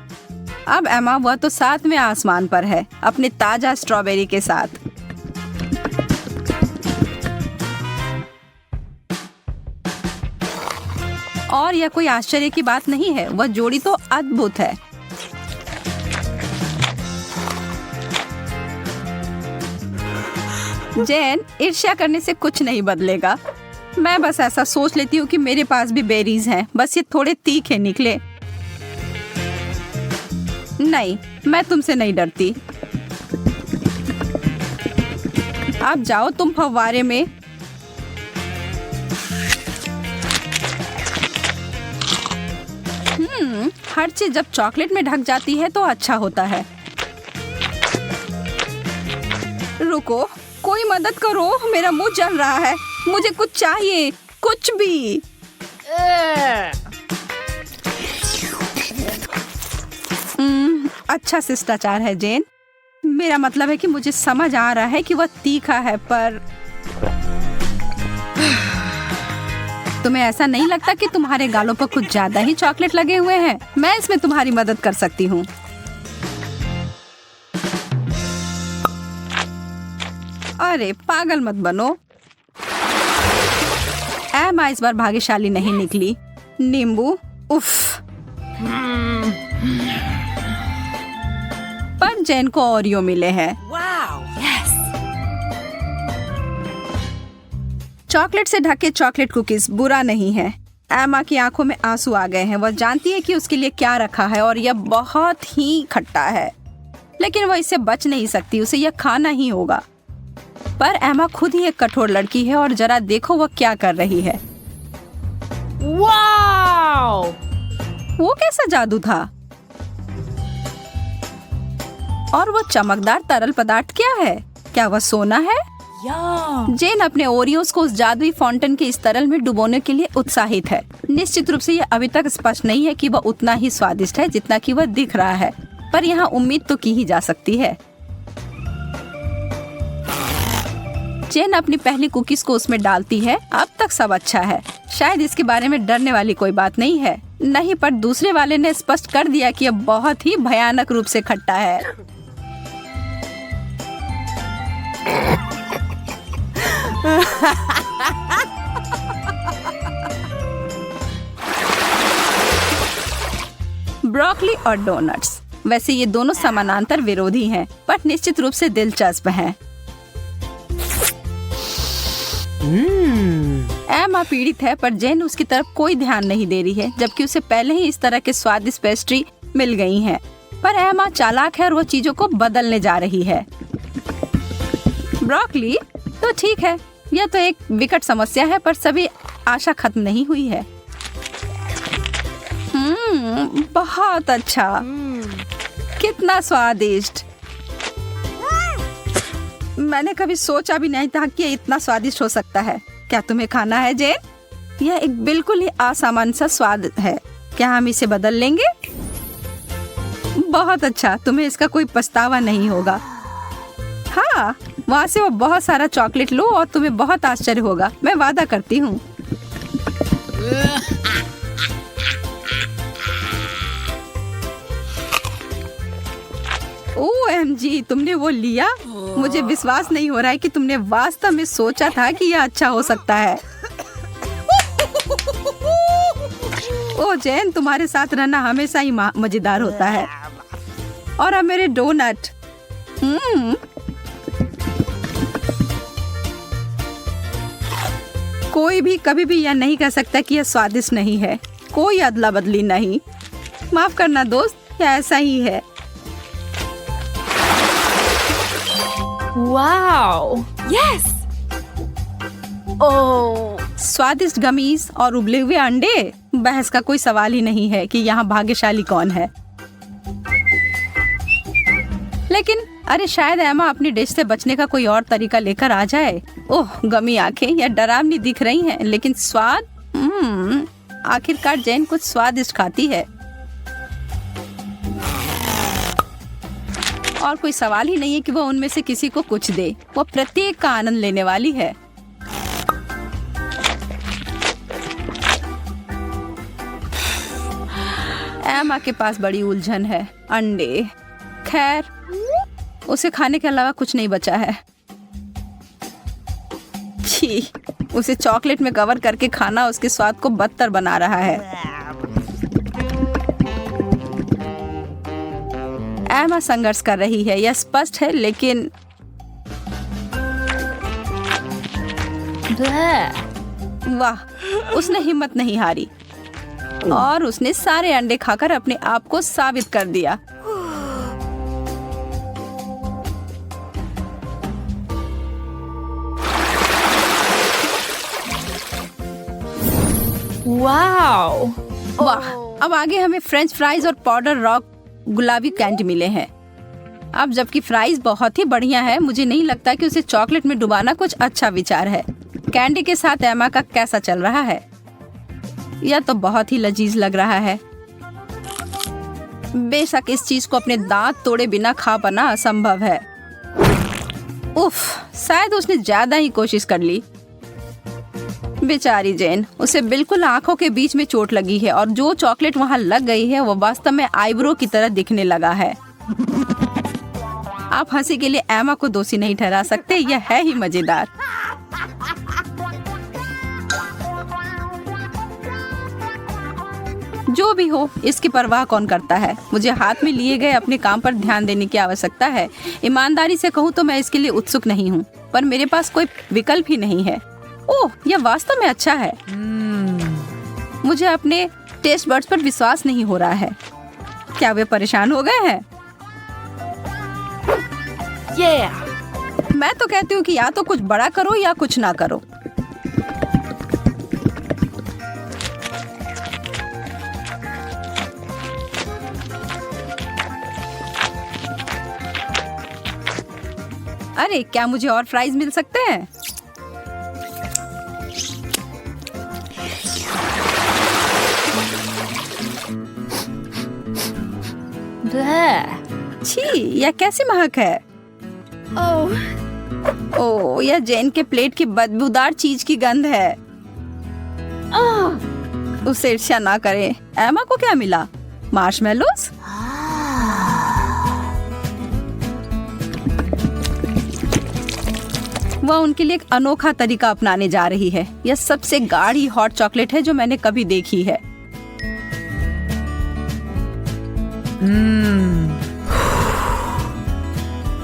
अब एमा वह तो 7वें आसमान पर है अपने ताजा स्ट्रॉबेरी के साथ। और यह कोई आश्चर्य की बात नहीं है, वह जोड़ी तो अद्भुत है। जैन, ईर्ष्या करने से कुछ नहीं बदलेगा। मैं बस ऐसा सोच लेती हूँ कि मेरे पास भी बेरीज हैं, बस ये थोड़े तीखे निकले। नहीं, मैं तुमसे नहीं डरती। अब जाओ तुम फव्वारे में। हर चीज जब चॉकलेट में ढक जाती है तो अच्छा होता है। रुको, कोई मदद करो, मेरा मुंह जल रहा है। मुझे कुछ चाहिए, कुछ भी। अच्छा शिष्टाचार है जैन। मेरा मतलब है कि मुझे समझ आ रहा है कि वह तीखा है, पर तुम्हें ऐसा नहीं लगता कि तुम्हारे गालों पर कुछ ज्यादा ही चॉकलेट लगे हुए हैं? मैं इसमें तुम्हारी मदद कर सकती हूँ। अरे पागल मत बनो। एमा इस बार भाग्यशाली नहीं निकली। नींबू, उफ। पर जैन को ओरियो मिले हैं। चॉकलेट से ढके चॉकलेट कुकीज बुरा नहीं है। एमा की आंखों में आंसू आ गए हैं। वह जानती है कि उसके लिए क्या रखा है और यह बहुत ही खट्टा है, लेकिन वह इससे बच नहीं सकती, उसे यह खाना ही होगा। पर एमा खुद ही एक कठोर लड़की है और जरा देखो वह क्या कर रही है। Wow! वो कैसा जादू था? और वो चमकदार तरल पदार्थ क्या है? क्या वह सोना है? जेन अपने ओरियोस को उस जादुई फाउंटेन के इस तरल में डुबोने के लिए उत्साहित है। निश्चित रूप से यह अभी तक स्पष्ट नहीं है कि वह उतना ही स्वादिष्ट है जितना कि वह दिख रहा है, पर यहाँ उम्मीद तो की ही जा सकती है। जेन अपनी पहली कुकीज को उसमें डालती है। अब तक सब अच्छा है, शायद इसके बारे में डरने वाली कोई बात नहीं है। नहीं, पर दूसरे वाले ने स्पष्ट कर दिया कि यह बहुत ही भयानक रूप से खट्टा है। ब्रोकली और डोनट्स, वैसे ये दोनों समानांतर विरोधी हैं, पर निश्चित रूप से दिलचस्प हैं। एमा पीड़ित है, पर जेन उसकी तरफ कोई ध्यान नहीं दे रही है, जबकि उसे पहले ही इस तरह के स्वादिष्ट पेस्ट्री मिल गई हैं। पर एमा चालाक है और वो चीजों को बदलने जा रही है। ब्रोकली तो ठीक है, यह तो एक विकट समस्या है, पर सभी आशा खत्म नहीं हुई है। बहुत अच्छा, कितना स्वादिष्ट। मैंने कभी सोचा भी नहीं था कि ये इतना स्वादिष्ट हो सकता है। क्या तुम्हें खाना है जेन? यह एक बिल्कुल ही असामान्य सा स्वाद है। क्या हम इसे बदल लेंगे? बहुत अच्छा, तुम्हें इसका कोई पछतावा नहीं होगा। हाँ, वहाँ से वो बहुत सारा चॉकलेट लो और तुम्हें बहुत आश्चर्य होगा, मैं वादा करती हूँ। OMG, तुमने वो लिया? मुझे विश्वास नहीं हो रहा है कि तुमने वास्तव में सोचा था कि यह अच्छा हो सकता है। ओ जैन, तुम्हारे साथ रहना हमेशा ही मजेदार होता है। और अब मेरे डोनट। कोई भी कभी भी यह नहीं कह सकता कि यह स्वादिष्ट नहीं है। कोई अदला बदली नहीं। माफ करना दोस्त, यह ऐसा ही है। Wow. Yes. Oh. स्वादिष्ट गमीज और उबले हुए अंडे, बहस का कोई सवाल ही नहीं है कि यहाँ भाग्यशाली कौन है। लेकिन अरे शायद एमा अपनी डिश से बचने का कोई और तरीका लेकर आ जाए। ओह, गमी आंखें या डरावनी दिख रही हैं, लेकिन स्वाद आखिरकार जैन कुछ स्वादिष्ट खाती है और कोई सवाल ही नहीं है कि वो उनमें से किसी को कुछ दे। वो प्रत्येक का आनंद लेने वाली है। एमा के पास बड़ी उलझन है। अंडे, खैर उसे खाने के अलावा कुछ नहीं बचा है। छी, उसे चॉकलेट में कवर करके खाना उसके स्वाद को बदतर बना रहा है। एमा संघर्ष कर रही है, यह स्पष्ट है, लेकिन वाह, उसने हिम्मत नहीं हारी और उसने सारे अंडे खाकर अपने आप को साबित कर दिया। Wow. वाह, अब आगे हमें फ्रेंच फ्राइज और पाउडर रॉक गुलाबी कैंडी मिले हैं। अब जबकि फ्राइज बहुत ही बढ़िया है, मुझे नहीं लगता कि उसे चॉकलेट में डुबाना कुछ अच्छा विचार है। कैंडी के साथ एमा का कैसा चल रहा है? यह तो बहुत ही लजीज लग रहा है। बेशक इस चीज को अपने दांत तोड़े बिना खा पाना असंभव है। उफ, शायद उसने ज्यादा ही कोशिश कर ली। बेचारी जैन, उसे बिल्कुल आंखों के बीच में चोट लगी है और जो चॉकलेट वहां लग गई है वो वास्तव में आईब्रो की तरह दिखने लगा है। आप हंसी के लिए एमा को दोषी नहीं ठहरा सकते, यह है ही मजेदार। जो भी हो, इसकी परवाह कौन करता है। मुझे हाथ में लिए गए अपने काम पर ध्यान देने की आवश्यकता है। ईमानदारी से कहूँ तो मैं इसके लिए उत्सुक नहीं हूँ, पर मेरे पास कोई विकल्प ही नहीं है। ओह, यह वास्तव में अच्छा है। मुझे अपने टेस्ट बड्स पर विश्वास नहीं हो रहा है। क्या वे परेशान हो गए हैं? Yeah. मैं तो कहती हूँ कि या तो कुछ बड़ा करो या कुछ ना करो। अरे, क्या मुझे और फ्राइज मिल सकते हैं? छी, यह कैसी महक है? ओह, यह जैन के प्लेट की बदबूदार चीज की गंध है। उसे ईर्ष्या ना करें। एमा को क्या मिला? मार्शमेलोस? वह उनके लिए एक अनोखा तरीका अपनाने जा रही है। यह सबसे गाढ़ी हॉट चॉकलेट है जो मैंने कभी देखी है।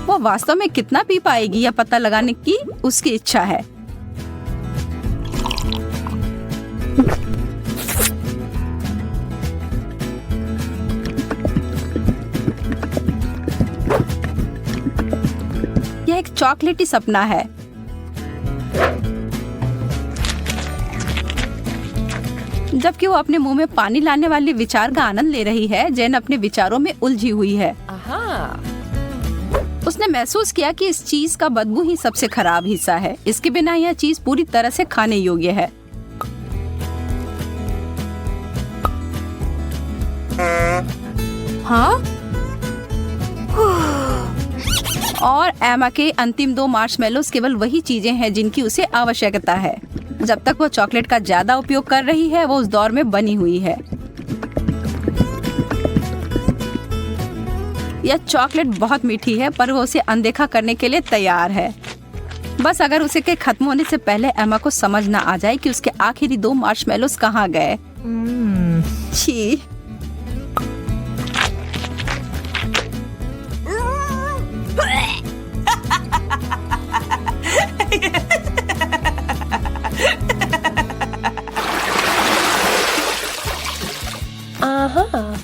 वो वास्तव में कितना पी पाएगी यह पता लगाने की उसकी इच्छा है। यह एक चॉकलेटी सपना है। जबकि वो अपने मुंह में पानी लाने वाले विचार का आनंद ले रही है, जैन अपने विचारों में उलझी हुई है। उसने महसूस किया कि इस चीज का बदबू ही सबसे खराब हिस्सा है। इसके बिना यह चीज पूरी तरह से खाने योग्य है। हाँ? और एमा के अंतिम 2 मार्शमेलोस केवल वही चीजें हैं जिनकी उसे आवश्यकता है। जब तक वो चॉकलेट का ज्यादा उपयोग कर रही है, वो उस दौर में बनी हुई है। यह चॉकलेट बहुत मीठी है, पर वो उसे अनदेखा करने के लिए तैयार है। बस अगर उसे के खत्म होने से पहले एमा को समझ ना आ जाए कि उसके आखिरी 2 मार्शमेलोस कहाँ गए। छी,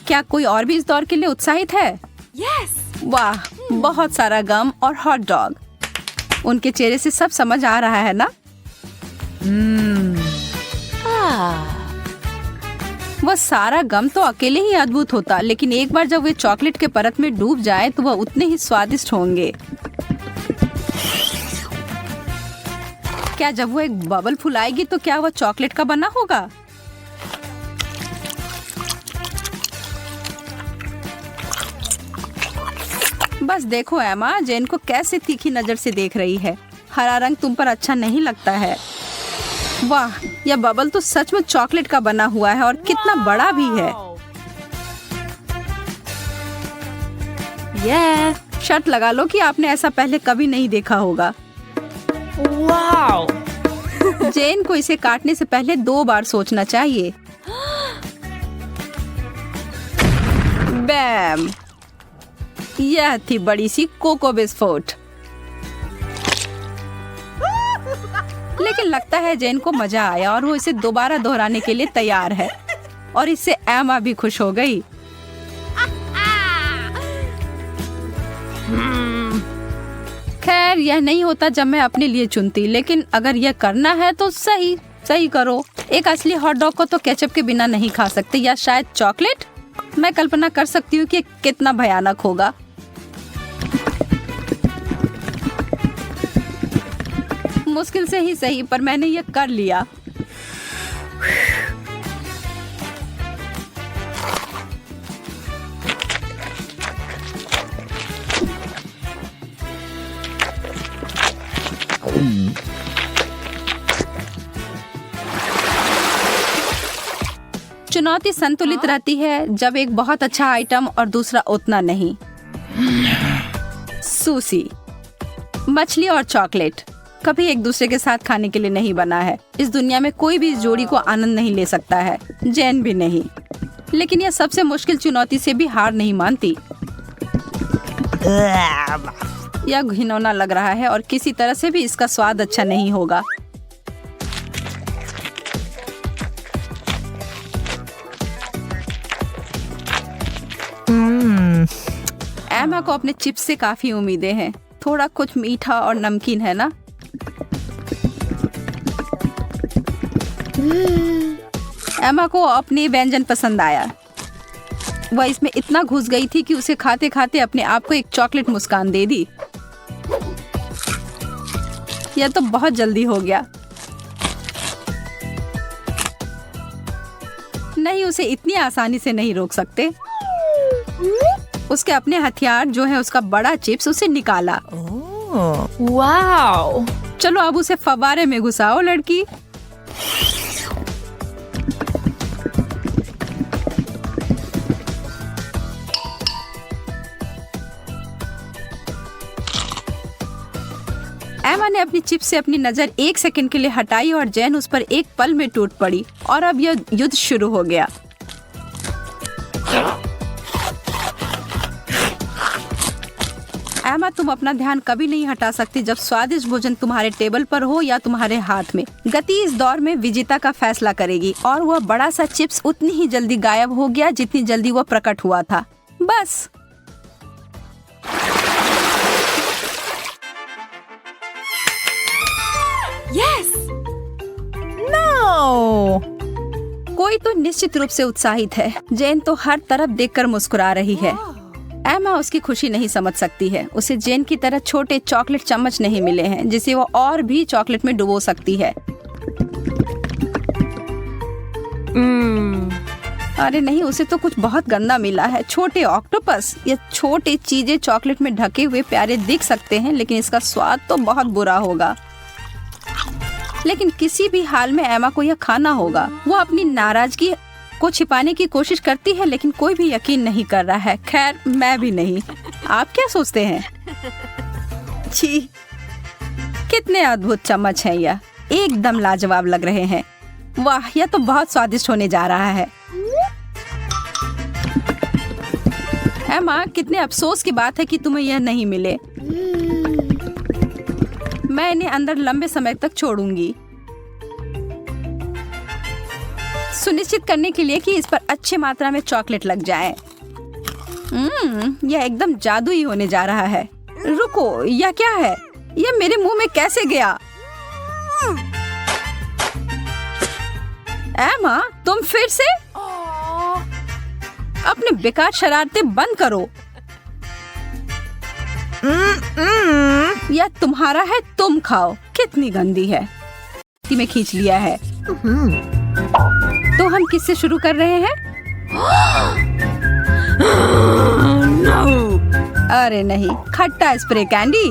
क्या कोई और भी इस दौर के लिए उत्साहित है? Yes. वाह, बहुत सारा गम और हॉट डॉग। उनके चेहरे से सब समझ आ रहा है ना। वह सारा गम तो अकेले ही अद्भुत होता, लेकिन एक बार जब वे चॉकलेट के परत में डूब जाए तो वह उतने ही स्वादिष्ट होंगे। क्या जब वो एक बबल फुलाएगी तो क्या वह चॉकलेट का बना होगा? बस देखो एमा, जेन को कैसे तीखी नजर से देख रही है। हरा रंग तुम पर अच्छा नहीं लगता है। वाह, यह बबल तो सच में चॉकलेट का बना हुआ है और कितना बड़ा भी है। Yes. शर्त लगा लो कि आपने ऐसा पहले कभी नहीं देखा होगा। Wow. जेन को इसे काटने से पहले 2 बार सोचना चाहिए। बैम! यह थी बड़ी सी कोको बिस्कुट। लेकिन लगता है जेन को मजा आया और वो इसे दोबारा दोहराने के लिए तैयार है। और इससे एमा भी खुश हो गई। खैर, यह नहीं होता जब मैं अपने लिए चुनती, लेकिन अगर यह करना है तो सही करो। एक असली हॉट डॉग को तो केचप के बिना नहीं खा सकते, या शायद चॉकलेट। मैं कल्पना कर सकती हूँ कि कितना भयानक होगा। मुश्किल से ही सही, पर मैंने यह कर लिया। चुनौती संतुलित रहती है जब एक बहुत अच्छा आइटम और दूसरा उतना नहीं। सुशी, मछली और चॉकलेट कभी एक दूसरे के साथ खाने के लिए नहीं बना है। इस दुनिया में कोई भी इस जोड़ी को आनंद नहीं ले सकता है, जैन भी नहीं। लेकिन यह सबसे मुश्किल चुनौती से भी हार नहीं मानती। यह घिनौना लग रहा है और किसी तरह से भी इसका स्वाद अच्छा नहीं होगा। एमा को अपने चिप्स से काफी उम्मीदें हैं। थोड़ा कुछ मीठा और नमकीन है ना। एमा को अपनी व्यंजन पसंद आया। वह इसमें इतना घुस गई थी कि उसे खाते खाते अपने आप को एक चॉकलेट मुस्कान दे दी। यह तो बहुत जल्दी हो गया। नहीं, उसे इतनी आसानी से नहीं रोक सकते। उसके अपने हथियार जो है उसका बड़ा चिप्स उसे निकाला। Wow. चलो अब उसे फव्वारे में घुसाओ लड़की। एमा ने अपनी चिप्स से अपनी नजर 1 सेकंड के लिए हटाई और जैन उस पर एक पल में टूट पड़ी और अब यह युद्ध शुरू हो गया। एमा, तुम अपना ध्यान कभी नहीं हटा सकती जब स्वादिष्ट भोजन तुम्हारे टेबल पर हो या तुम्हारे हाथ में। गति इस दौर में विजेता का फैसला करेगी और वह बड़ा सा चिप्स उतनी ही जल्दी गायब हो गया जितनी जल्दी वह प्रकट हुआ था। बस। Yes. No! कोई तो निश्चित रूप से उत्साहित है। जेन तो हर तरफ देखकर मुस्कुरा रही है। एमा उसकी खुशी नहीं समझ सकती है। उसे जेन की तरह छोटे चॉकलेट चम्मच नहीं मिले हैं जिसे वो और भी चॉकलेट में डुबो सकती है। अरे नहीं, उसे तो कुछ बहुत गंदा मिला है। छोटे ऑक्टोपस या छोटे चीजें चॉकलेट में ढके हुए प्यारे दिख सकते हैं, लेकिन इसका स्वाद तो बहुत बुरा होगा। लेकिन किसी भी हाल में एमा को यह खाना होगा। वो अपनी नाराजगी को छिपाने की कोशिश करती है, लेकिन कोई भी यकीन नहीं कर रहा है। खैर, मैं भी नहीं। आप क्या सोचते हैं? छी, कितने अद्भुत चम्मच हैं यह। एकदम लाजवाब लग रहे हैं। वाह, यह तो बहुत स्वादिष्ट होने जा रहा है। एमा, कितने अफसोस की बात है कि तुम्हें यह नहीं मिले। मैं इन्हें अंदर लंबे समय तक छोड़ूंगी, सुनिश्चित करने के लिए कि इस पर अच्छी मात्रा में चॉकलेट लग जाए। यह एकदम जादुई होने जा रहा है। रुको, यह क्या है? ये मेरे मुंह में कैसे गया? एमा, तुम फिर से? अपने बेकार शरारतें बंद करो। यह तुम्हारा है, तुम खाओ। कितनी गंदी है। में खींच लिया है। तो हम किससे शुरू कर रहे हैं? अरे नहीं, खट्टा स्प्रे कैंडी।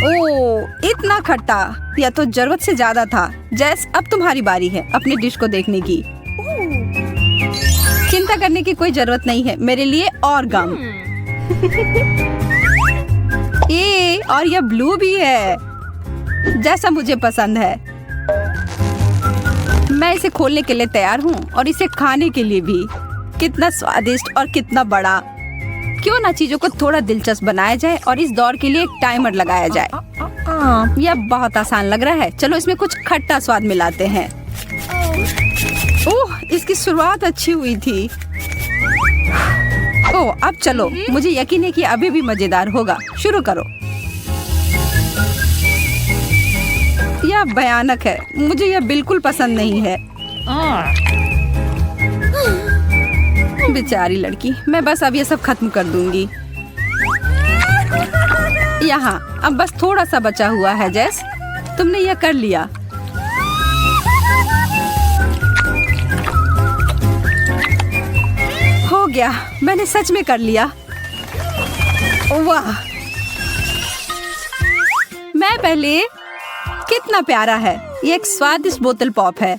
ओह, इतना खट्टा। यह तो जरूरत से ज्यादा था। जैस, अब तुम्हारी बारी है अपनी डिश को देखने की। चिंता करने की कोई जरूरत नहीं है मेरे लिए और गम। ये और यह ब्लू भी है, जैसा मुझे पसंद है। मैं इसे खोलने के लिए तैयार हूँ और इसे खाने के लिए भी। कितना स्वादिष्ट और कितना बड़ा। क्यों ना चीजों को थोड़ा दिलचस्प बनाया जाए और इस दौर के लिए एक टाइमर लगाया जाए। यह बहुत आसान लग रहा है। चलो इसमें कुछ खट्टा स्वाद मिलाते हैं। ओह, इसकी शुरुआत अच्छी हुई थी। ओह, अब चलो, मुझे यकीन है कि अभी भी मजेदार होगा। शुरू करो। यह भयानक है। मुझे यह बिल्कुल पसंद नहीं है। बेचारी लड़की। मैं बस अब ये सब खत्म कर दूंगी। यहाँ अब बस थोड़ा सा बचा हुआ है। जैस, तुमने यह कर लिया। हो गया, मैंने सच में कर लिया। वाह, मैं पहले। कितना प्यारा है। ये एक स्वादिष्ट बोतल पॉप है।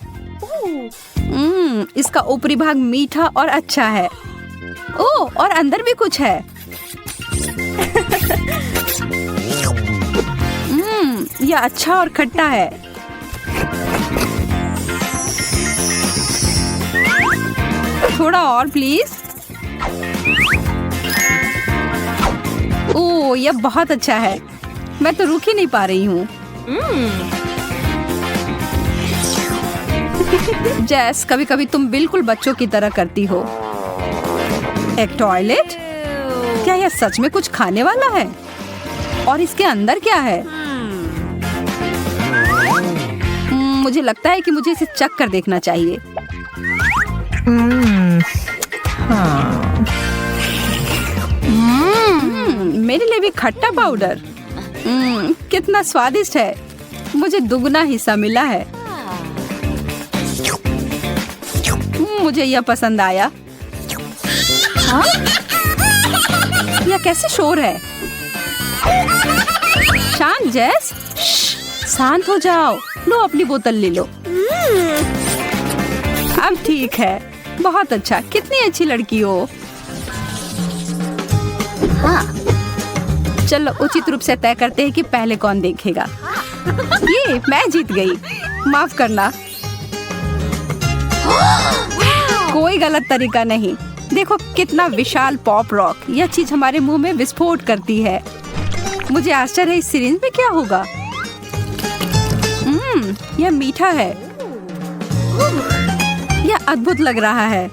इसका ऊपरी भाग मीठा और अच्छा है। ओह, और अंदर भी कुछ है। यह अच्छा और खट्टा है। थोड़ा और प्लीज। ओह, यह बहुत अच्छा है। मैं तो रुक ही नहीं पा रही हूँ। जैस, कभी कभी तुम बिल्कुल बच्चों की तरह करती हो। एक टॉयलेट? क्या यह सच में कुछ खाने वाला है? और इसके अंदर क्या है? मुझे लगता है कि मुझे इसे चख कर देखना चाहिए। मेरे लिए भी खट्टा पाउडर। कितना स्वादिष्ट है। मुझे दुगना हिस्सा मिला है। मुझे यह पसंद आया। हाँ? यह कैसे शोर है? शांत जैस, शांत हो जाओ। लो, अपनी बोतल ले लो। अब ठीक है। बहुत अच्छा। कितनी अच्छी लड़की हो। हाँ, चलो उचित रूप से तय करते हैं कि पहले कौन देखेगा। ये मैं जीत गई। माफ करना। कोई गलत तरीका नहीं। देखो कितना विशाल पॉप रॉक। यह चीज हमारे मुंह में विस्फोट करती है। मुझे आश्चर्य है इस सिरिंज में क्या होगा। यह मीठा है। यह अद्भुत लग रहा है।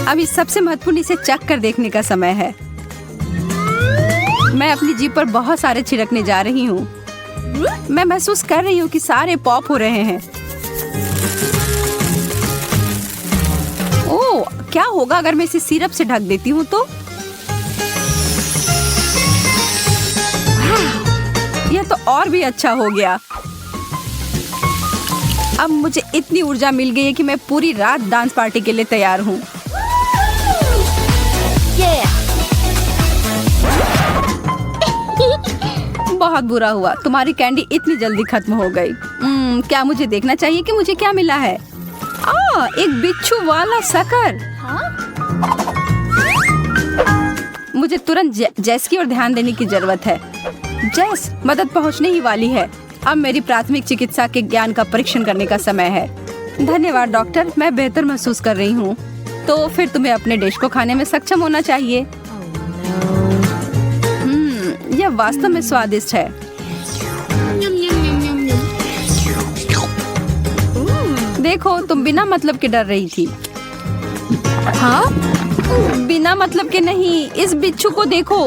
अब इस सबसे महत्वपूर्ण इसे चख कर देखने का समय है। मैं अपनी जीभ पर बहुत सारे छिड़कने जा रही हूँ। मैं महसूस कर रही हूँ कि सारे पॉप हो रहे हैं। ओह, क्या होगा अगर मैं इसे सिरप से ढक देती हूँ तो? यह तो और भी अच्छा हो गया। अब मुझे इतनी ऊर्जा मिल गई है कि मैं पूरी रात डांस पार्टी के लिए तैयार हूँ। बहुत बुरा हुआ, तुम्हारी कैंडी इतनी जल्दी खत्म हो गई। क्या मुझे देखना चाहिए कि मुझे क्या मिला है? एक बिच्छू वाला शक्कर। मुझे तुरंत जैस की ओर ध्यान देने की जरूरत है। जैस, मदद पहुंचने ही वाली है। अब मेरी प्राथमिक चिकित्सा के ज्ञान का परीक्षण करने का समय है। धन्यवाद डॉक्टर, मैं बेहतर महसूस कर रही हूँ। तो फिर तुम्हें अपने डिश को खाने में सक्षम होना चाहिए। यह वास्तव में स्वादिष्ट है। देखो, तुम बिना मतलब के डर रही थी। Huh? बिना मतलब के नहीं, इस बिच्छू को देखो।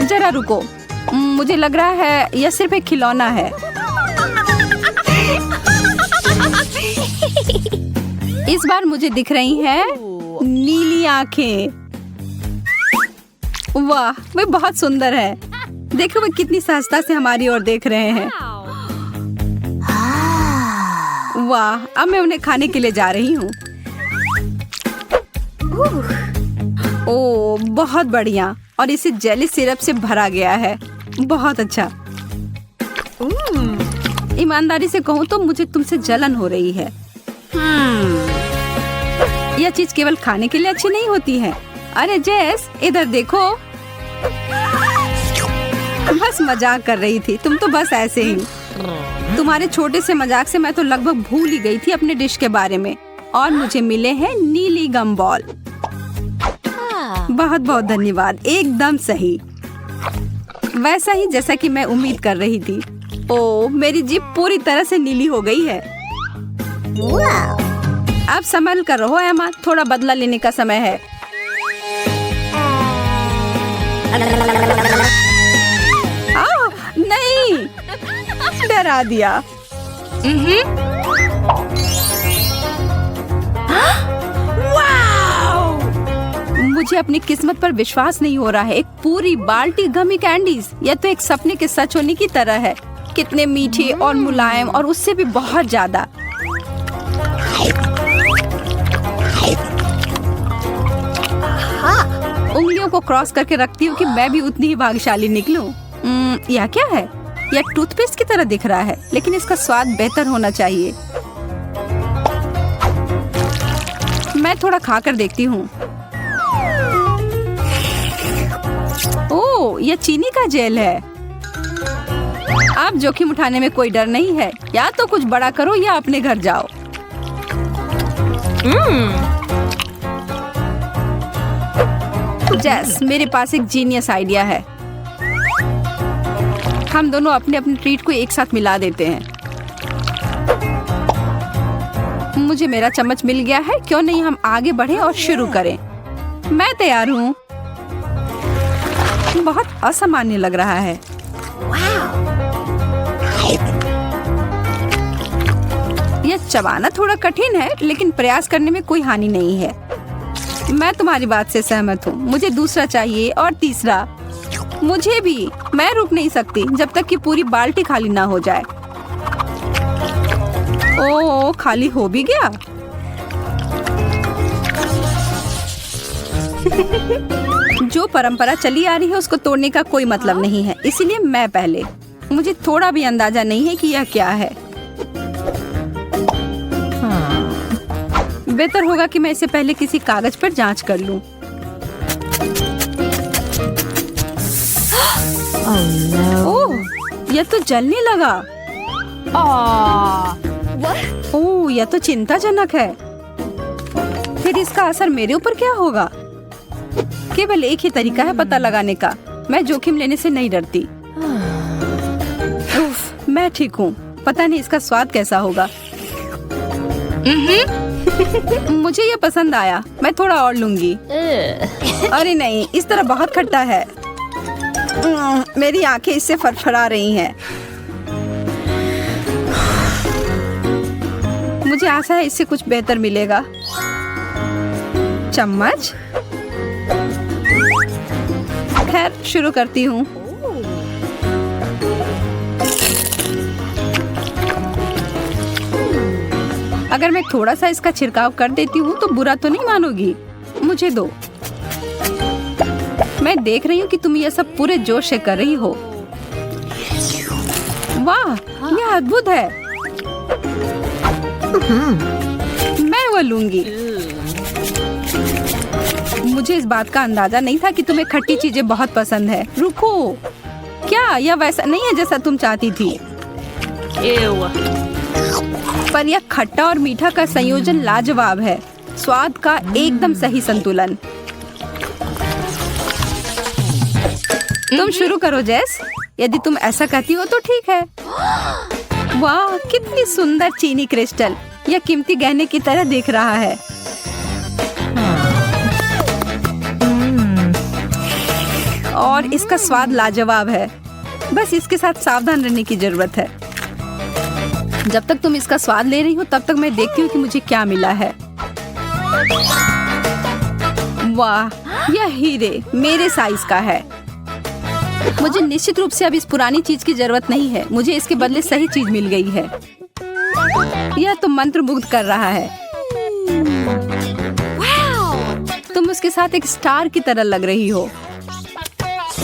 जरा रुको, मुझे लग रहा है यह सिर्फ एक खिलौना है। इस बार मुझे दिख रही हैं नीली आंखें। वाह, वे बहुत सुंदर है। देखो वे कितनी सहजता से हमारी ओर देख रहे हैं। वाह, अब मैं उन्हें खाने के लिए जा रही हूँ। ओह, बहुत बढ़िया। और इसे जेली सिरप से भरा गया है। बहुत अच्छा। ईमानदारी से कहूँ तो मुझे तुमसे जलन हो रही है। यह चीज केवल खाने के लिए अच्छी नहीं होती है। अरे जेस, इधर देखो। बस मजाक कर रही थी, तुम तो बस ऐसे ही। तुम्हारे छोटे से मजाक से मैं तो लगभग भूल ही गई थी अपने डिश के बारे में। और मुझे मिले हैं नीली गम बॉल। बहुत बहुत धन्यवाद, एकदम सही, वैसा ही जैसा कि मैं उम्मीद कर रही थी। ओह, मेरी जीभ पूरी तरह से नीली हो गई है। अब संभल कर रहो एमा, थोड़ा बदला लेने का समय है। नहीं, डरा दिया। मुझे अपनी किस्मत पर विश्वास नहीं हो रहा है। एक पूरी बाल्टी गमी कैंडीज। यह तो एक सपने के सच होने की तरह है। कितने मीठे और मुलायम, और उससे भी बहुत ज्यादा। उंगलियों को क्रॉस करके रखती हूँ कि मैं भी उतनी ही भाग्यशाली निकलूं। यह क्या है? यह टूथपेस्ट की तरह दिख रहा है, लेकिन इसका स्वाद बेहतर होना चाहिए। मैं थोड़ा खाकर देखती हूँ। ओह, यह चीनी का जेल है। अब जोखिम उठाने में कोई डर नहीं है। या तो कुछ बड़ा करो या अपने घर जाओ। जेस, मेरे पास एक जीनियस आइडिया है। हम दोनों अपने अपने ट्रीट को एक साथ मिला देते हैं। मुझे मेरा चम्मच मिल गया है, क्यों नहीं हम आगे बढ़े और शुरू करें। मैं तैयार हूँ। बहुत असामान्य लग रहा है। यह चबाना थोड़ा कठिन है, लेकिन प्रयास करने में कोई हानि नहीं है। मैं तुम्हारी बात से सहमत हूँ। मुझे दूसरा चाहिए और तीसरा। मुझे भी। मैं रुक नहीं सकती जब तक कि पूरी बाल्टी खाली ना हो जाए। ओह, खाली हो भी गया। जो परंपरा चली आ रही है उसको तोड़ने का कोई मतलब नहीं है, इसीलिए मैं पहले। मुझे थोड़ा भी अंदाजा नहीं है कि यह क्या है। बेहतर होगा कि मैं इसे पहले किसी कागज पर जांच कर लूं। ओह, यह तो जलने लगा। ओह, यह तो चिंताजनक है। फिर इसका असर मेरे ऊपर क्या होगा? केवल एक ही तरीका है पता लगाने का। मैं जोखिम लेने से नहीं डरती। उफ, मैं ठीक हूँ। पता नहीं इसका स्वाद कैसा होगा। मुझे ये पसंद आया। मैं थोड़ा और लूंगी। अरे नहीं, इस तरह बहुत खट्टा है। मेरी आंखें इससे फड़फड़ा रही हैं। मुझे आशा है इससे कुछ बेहतर मिलेगा। चम्मच। खैर, शुरू करती हूँ। अगर मैं थोड़ा सा इसका छिड़काव कर देती हूँ तो बुरा तो नहीं मानोगी? मुझे दो। मैं देख रही हूँ कि तुम यह सब पूरे जोश से कर रही हो। वाह, यह अद्भुत है। मैं वो लूंगी। मुझे इस बात का अंदाजा नहीं था कि तुम्हें खट्टी चीजें बहुत पसंद है। रुको, क्या यह वैसा नहीं है जैसा तुम चाहती थी? पर यह खट्टा और मीठा का संयोजन लाजवाब है। स्वाद का एकदम सही संतुलन। तुम शुरू करो जेस। यदि तुम ऐसा कहती हो तो ठीक है। वाह, कितनी सुंदर चीनी क्रिस्टल। यह कीमती गहने की तरह दिख रहा है। और इसका स्वाद लाजवाब है। बस इसके साथ सावधान रहने की जरूरत है। जब तक तुम इसका स्वाद ले रही हो तब तक मैं देखती हूँ कि मुझे क्या मिला है। वाह, यह हीरे मेरे साइज का है। मुझे निश्चित रूप से अब इस पुरानी चीज की जरूरत नहीं है। मुझे इसके बदले सही चीज मिल गई है। यह तो मंत्रमुग्ध कर रहा है। तुम उसके साथ एक स्टार की तरह लग रही हो।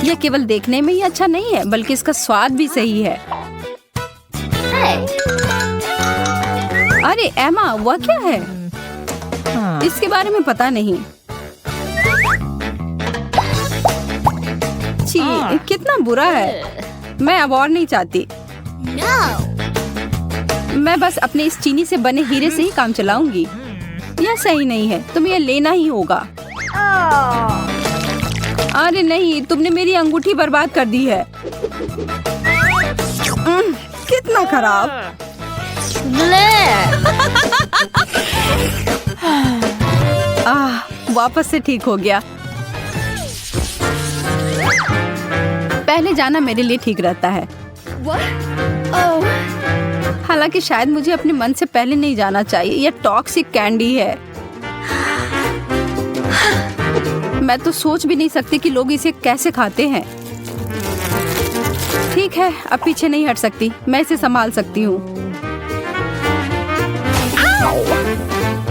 यह केवल देखने में ही अच्छा नहीं है बल्कि इसका स्वाद भी सही है। अरे एमा, वह क्या है? इसके बारे में पता नहीं। छी, कितना बुरा है। मैं अब और नहीं चाहती। मैं बस अपने इस चीनी से बने हीरे से ही काम चलाऊंगी। यह सही नहीं है, तुम्हें यह लेना ही होगा। अरे नहीं, तुमने मेरी अंगूठी बर्बाद कर दी है। कितना खराब। वापस से ठीक हो गया। पहले जाना मेरे लिए ठीक रहता है। हालांकि शायद मुझे अपने मन से पहले नहीं जाना चाहिए। यह टॉक्सिक कैंडी है। मैं तो सोच भी नहीं सकती कि लोग इसे कैसे खाते हैं। ठीक है, अब पीछे नहीं हट सकती। मैं इसे संभाल सकती हूँ।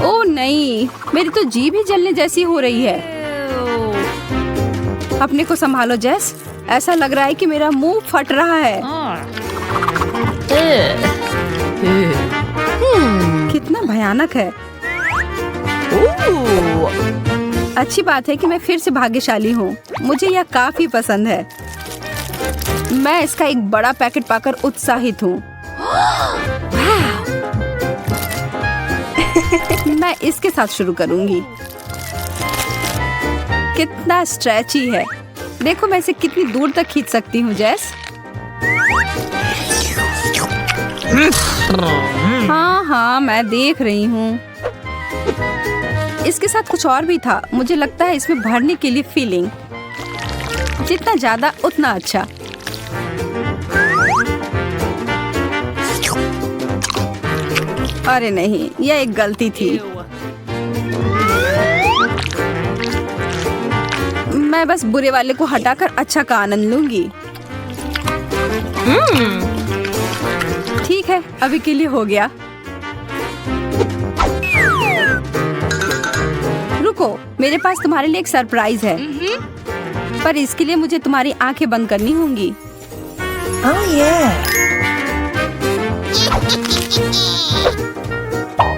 ओह नहीं, मेरी तो जीभ ही जलने जैसी हो रही है। अपने को संभालो जेस। ऐसा लग रहा है कि मेरा मुंह फट रहा है। कितना भयानक है। अच्छी बात है कि मैं फिर से भाग्यशाली हूँ। मुझे यह काफी पसंद है। मैं इसका एक बड़ा पैकेट पाकर उत्साहित हूँ। मैं इसके साथ शुरू करूंगी। कितना स्ट्रेची है। देखो मैं इसे कितनी दूर तक खींच सकती हूँ जेस। हाँ, मैं देख रही हूँ। इसके साथ कुछ और भी था। मुझे लगता है इसमें भरने के लिए फीलिंग। जितना ज्यादा उतना अच्छा। अरे नहीं, यह एक गलती थी। मैं बस बुरे वाले को हटाकर अच्छा का आनंद लूंगी। ठीक है, अभी के लिए हो गया। रुको, मेरे पास तुम्हारे लिए एक सरप्राइज है। पर इसके लिए मुझे तुम्हारी आंखें बंद करनी होंगी।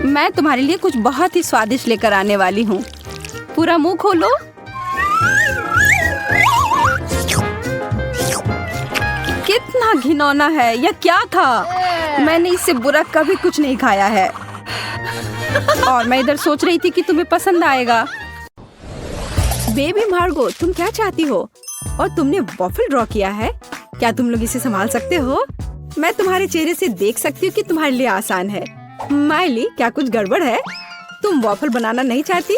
मैं तुम्हारे लिए कुछ बहुत ही स्वादिष्ट लेकर आने वाली हूँ। पूरा मुंह खोलो। कितना घिनौना है। यह क्या था? मैंने इससे बुरा कभी कुछ नहीं खाया है। और मैं इधर सोच रही थी कि तुम्हें पसंद आएगा। बेबी मार्गो, तुम क्या चाहती हो? और तुमने वॉफल ड्रॉ किया है? क्या तुम लोग इसे संभाल सकते हो? मैं तुम्हारे चेहरे से देख सकती हूँ कि तुम्हारे लिए आसान है। माइली, क्या कुछ गड़बड़ है? तुम वॉफल बनाना नहीं चाहती?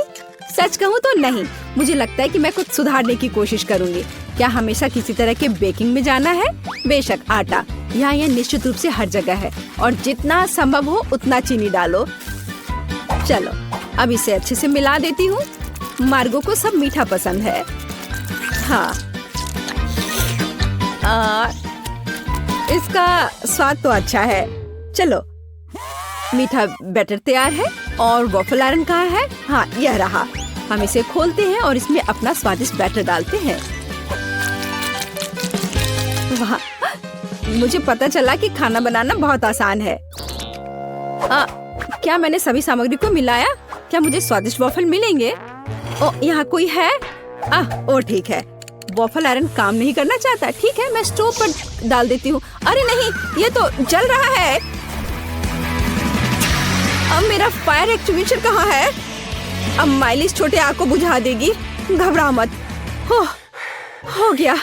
सच कहूँ तो नहीं। मुझे लगता है कि मैं कुछ सुधारने की कोशिश करूँगी। क्या हमेशा किसी तरह के बेकिंग में जाना है? बेशक, आटा यहाँ यह निश्चित रूप से हर जगह है। और जितना संभव हो उतना चीनी डालो। चलो, अब इसे अच्छे से मिला देती हूँ। मार्गो को सब मीठा पसंद है। हाँ, इसका स्वाद तो अच्छा है। चलो, मीठा बैटर तैयार है। और वॉफल आयरन कहाँ है? हाँ, यह रहा। हम इसे खोलते हैं और इसमें अपना स्वादिष्ट बैटर डालते हैं। वाह, मुझे पता चला कि खाना बनाना बहुत आसान है। क्या मैंने सभी सामग्री को मिलाया? क्या मुझे स्वादिष्ट वॉफल मिलेंगे? ओ, यहाँ कोई है? ओ ठीक है। वॉफल आयरन काम नहीं करना चाहता। ठीक है, मैं स्टोव पर डाल देती हूँ। अरे नहीं, ये तो जल रहा है। अब मेरा फायर एक्सटिंग्विशर कहाँ है? अब माइली इस छोटे आग को बुझा देगी। घबरा मत। हो गया।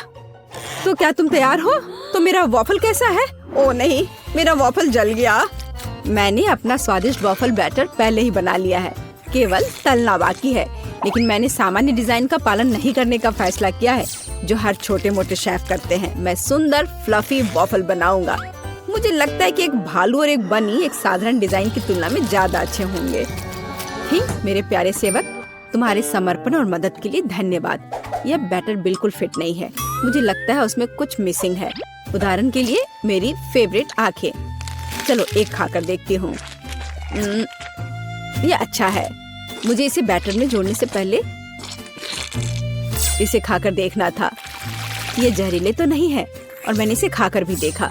तो क्या तुम तैयार हो? तो मेरा वॉफल कैसा है? ओ नहीं, मेरा वॉफल जल गया। मैंने अपना स्वादिष्ट वॉफल बैटर पहले ही बना लिया है, केवल तलना बाकी है। लेकिन मैंने सामान्य डिजाइन का पालन नहीं करने का फैसला किया है, जो हर छोटे मोटे शेफ करते हैं। मैं सुंदर फ्लफी वॉफल बनाऊंगा। मुझे लगता है कि एक भालू और एक बनी एक साधारण डिजाइन की तुलना में ज्यादा अच्छे होंगे। मेरे प्यारे सेवक, तुम्हारे समर्पण और मदद के लिए धन्यवाद। यह बैटर बिल्कुल फिट नहीं है। मुझे लगता है उसमें कुछ मिसिंग है। उदाहरण के लिए मेरी फेवरेट आंखें। चलो एक खाकर देखती हूँ। यह अच्छा है। मुझे इसे बैटर में जोड़ने से पहले इसे खाकर देखना था। ये जहरीले तो नहीं है और मैंने इसे खाकर भी देखा।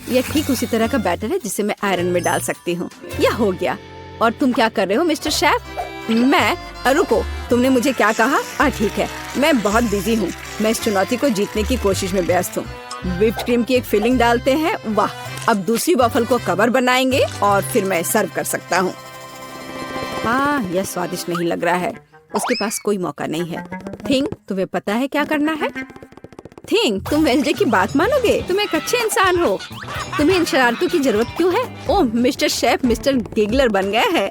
यह ठीक उसी तरह का बैटर है जिसे मैं आयरन में डाल सकती हूँ। यह हो गया। और तुम क्या कर रहे हो मिस्टर शेफ? मैं रुको, तुमने मुझे क्या कहा? ठीक है, मैं बहुत बिजी हूँ। मैं इस चुनौती को जीतने की कोशिश में व्यस्त हूँ। व्हिप्ड क्रीम की एक फिलिंग डालते हैं। वाह, अब दूसरी वॉफल को कवर बनाएंगे और फिर मैं सर्व कर सकता हूँ। यह स्वादिष्ट नहीं लग रहा है। उसके पास कोई मौका नहीं है। थिंग, तुम्हें पता है क्या करना है? थिंग, तुम वेंसडे की बात मानोगे? तुम एक अच्छे इंसान हो। तुम्हें इन शरारतों की जरूरत क्यों है? ओह, मिस्टर शेफ मिस्टर गिगलर बन गए हैं।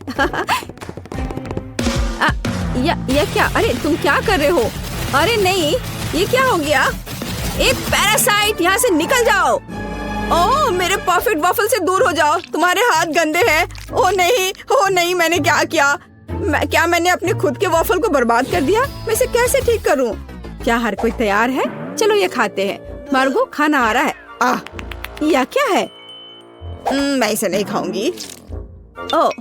या क्या? अरे तुम क्या कर रहे हो? अरे नहीं, ये क्या हो गया? एक पैरासाइट, यहाँ से निकल जाओ। ओह, मेरे परफेक्ट वॉफल से दूर हो जाओ। तुम्हारे हाथ गंदे हैं। ओह नहीं, मैंने क्या किया? क्या मैंने अपने खुद के वॉफल को बर्बाद कर दिया? मैं इसे कैसे ठीक करूं? क्या हर कोई तैयार है? चलो ये खाते हैं। मार्गो, खाना आ रहा है। यह क्या है? मैं इसे नहीं खाऊंगी। ओह,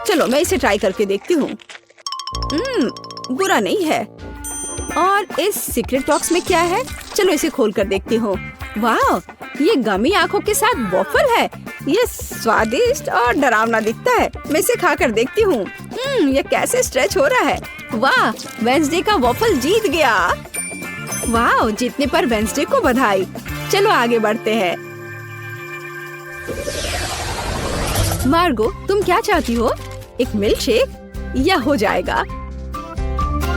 चलो मैं इसे ट्राई करके देखती हूँ। बुरा नहीं है। और इस सीक्रेट बॉक्स में क्या है? चलो इसे खोल कर देखती हूँ। वाह, ये गमी आंखों के साथ वॉफल है। ये स्वादिष्ट और डरावना दिखता है। मैं इसे खा कर देखती हूँ। ये कैसे स्ट्रेच हो रहा है। वाह, वेंसडे का वॉफल जीत गया। वाह, जीतने पर वेंसडे को बधाई। चलो आगे बढ़ते हैं। मार्गो, तुम क्या चाहती हो? एक मिल्क शेक? यह हो जाएगा।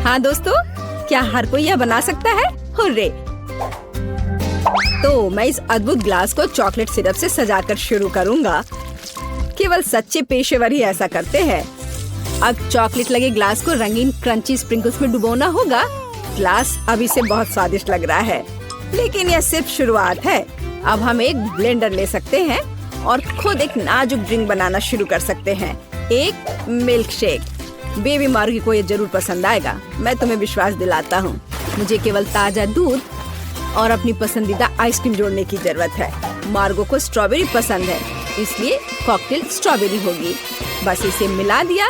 हाँ दोस्तों, क्या हर कोई यह बना सकता है? हुर्रे! तो मैं इस अद्भुत ग्लास को चॉकलेट सिरप से सजाकर शुरू करूंगा। केवल सच्चे पेशेवर ही ऐसा करते हैं। अब चॉकलेट लगे ग्लास को रंगीन क्रंची स्प्रिंकल्स में डुबोना होगा। ग्लास अभी से बहुत स्वादिष्ट लग रहा है, लेकिन यह सिर्फ शुरुआत है। अब हम एक ब्लेंडर ले सकते हैं और खुद एक नाजुक ड्रिंक बनाना शुरू कर सकते हैं। एक मिल्क शेक। बेबी मार्गी को ये जरूर पसंद आएगा, मैं तुम्हें विश्वास दिलाता हूँ। मुझे केवल ताजा दूध और अपनी पसंदीदा आइसक्रीम जोड़ने की जरूरत है। मार्गो को स्ट्रॉबेरी पसंद है, इसलिए कॉकटेल स्ट्रॉबेरी होगी। बस इसे मिला दिया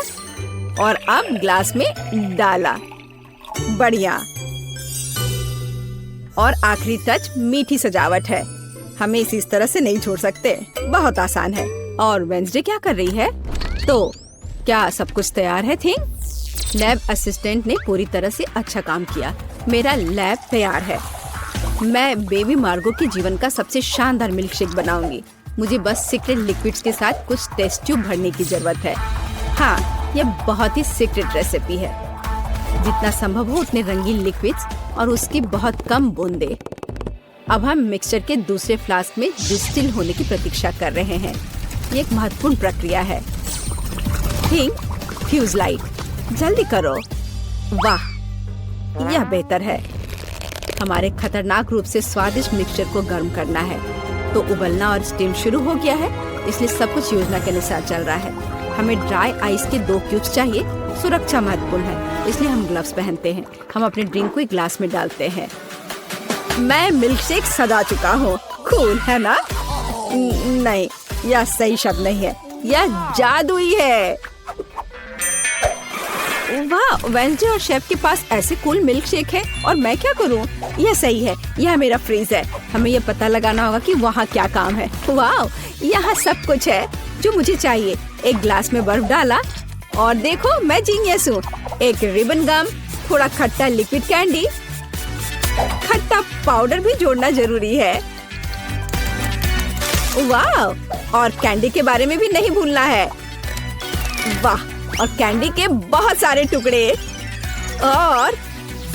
और अब ग्लास में डाला। बढ़िया। और आखिरी टच मीठी सजावट है। हमें इसे इस तरह से नहीं छोड़ सकते। बहुत आसान है। और वेंसडे क्या कर रही है? तो क्या सब कुछ तैयार है? थिंग, लैब असिस्टेंट ने पूरी तरह से अच्छा काम किया। मेरा लैब तैयार है। मैं बेबी मार्गो के जीवन का सबसे शानदार मिल्क शेक बनाऊंगी। मुझे बस सीक्रेट लिक्विड्स के साथ कुछ टेस्ट ट्यूब भरने की जरूरत है। हाँ, यह बहुत ही सीक्रेट रेसिपी है। जितना संभव हो उतने रंगीन लिक्विड्स और उसकी बहुत कम बूंदें। अब हम मिक्सचर के दूसरे फ्लास्क में डिस्टिल होने की प्रतीक्षा कर रहे हैं। ये एक महत्वपूर्ण प्रक्रिया है। थिंक, फ्यूज लाइट, जल्दी करो। वाह, यह बेहतर है। हमारे खतरनाक रूप से स्वादिष्ट मिक्सचर को गर्म करना है। तो उबलना और स्टीम शुरू हो गया है, इसलिए सब कुछ योजना के अनुसार चल रहा है। हमें ड्राई आइस के 2 क्यूब्स चाहिए। सुरक्षा महत्वपूर्ण है, इसलिए हम ग्लव्स पहनते हैं। हम अपने ड्रिंक को एक ग्लास में डालते हैं। मैं मिल्क शेक सजा चुका हूँ। कूल है ना? नहीं, यह सही शब्द नहीं है, यह जादुई है। वाह, वेंसडे और शेफ के पास ऐसे कूल मिल्क शेक है और मैं क्या करूं? यह सही है, यह मेरा फ्रीज है। हमें यह पता लगाना होगा कि वहाँ क्या काम है। वाह, यहाँ सब कुछ है जो मुझे चाहिए। एक ग्लास में बर्फ डाला और देखो मैं जीनियस हूँ। एक रिबन गम, थोड़ा खट्टा लिक्विड कैंडी, खट्टा पाउडर भी जोड़ना जरूरी है। वाह, और कैंडी के बारे में भी नहीं भूलना है। वाह, और कैंडी के बहुत सारे टुकड़े और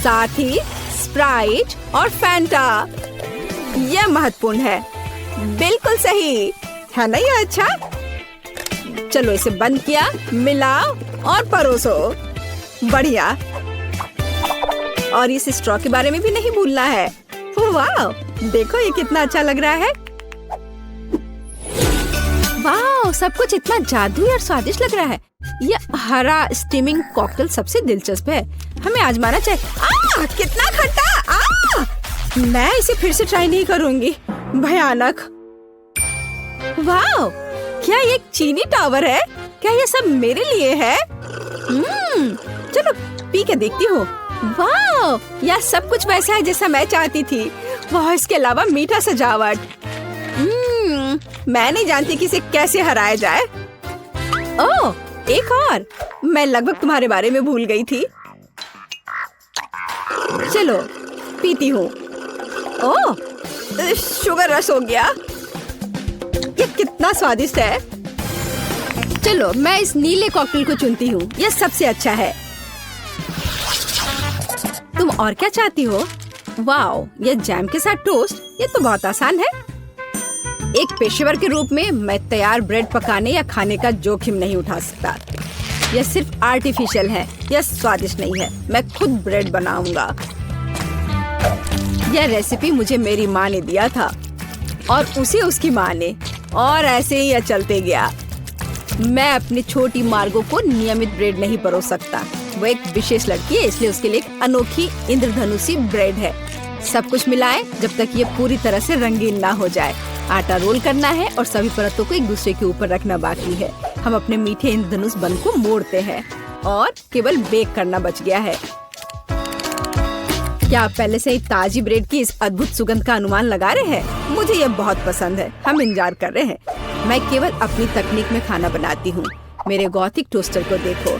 साथ ही स्प्राइट और फैंटा। यह महत्वपूर्ण है। बिल्कुल सही। है ना ये अच्छा? चलो इसे बंद किया, मिलाओ और परोसो। बढ़िया। और इस स्ट्रॉ के बारे में भी नहीं भूलना है। वाह, देखो ये कितना अच्छा लग रहा है। वाह, सब कुछ इतना जादुई और स्वादिष्ट लग रहा है। ये हरा स्टीमिंग कॉकटेल सबसे दिलचस्प है। हमें आजमाना चाहिए। कितना खट्टा! मैं इसे फिर से ट्राई नहीं करूंगी। भयानक। वाह, क्या ये एक चीनी टावर है? क्या ये सब मेरे लिए है? चलो पी के देखती हूँ। वाह, यह सब कुछ वैसा है जैसा मैं चाहती थी। वाह, इसके अलावा मीठा सजावट। मैं नहीं जानती कि इसे कैसे हराया जाए। ओह, एक और। मैं लगभग तुम्हारे बारे में भूल गई थी। चलो पीती हूँ। ओह, शुगर रश हो गया। ये कितना स्वादिष्ट है। चलो मैं इस नीले कॉकटेल को चुनती हूँ। यह सबसे अच्छा है। तुम और क्या चाहती हो? वाओ, यह जैम के साथ टोस्ट। ये तो बहुत आसान है। एक पेशेवर के रूप में मैं तैयार ब्रेड पकाने या खाने का जोखिम नहीं उठा सकता। यह सिर्फ आर्टिफिशियल है। यह स्वादिष्ट नहीं है। मैं खुद ब्रेड बनाऊंगा। यह रेसिपी मुझे मेरी माँ ने दिया था और उसे उसकी माँ ने, और ऐसे ही यह चलते गया। मैं अपनी छोटी मार्गो को नियमित ब्रेड नहीं परोस सकता। वो एक विशेष लड़की है, इसलिए उसके लिए एक अनोखी इंद्रधनुषी ब्रेड है। सब कुछ मिलाएं जब तक ये पूरी तरह से रंगीन ना हो जाए। आटा रोल करना है और सभी परतों को एक दूसरे के ऊपर रखना बाकी है। हम अपने मीठे इंद्रधनुष बन को मोड़ते हैं और केवल बेक करना बच गया है। क्या आप पहले से ही ताजी ब्रेड की इस अद्भुत सुगंध का अनुमान लगा रहे हैं? मुझे ये बहुत पसंद है। हम इंतजार कर रहे हैं। मैं केवल अपनी तकनीक में खाना बनाती हूँ। मेरे गॉथिक टोस्टर को देखो।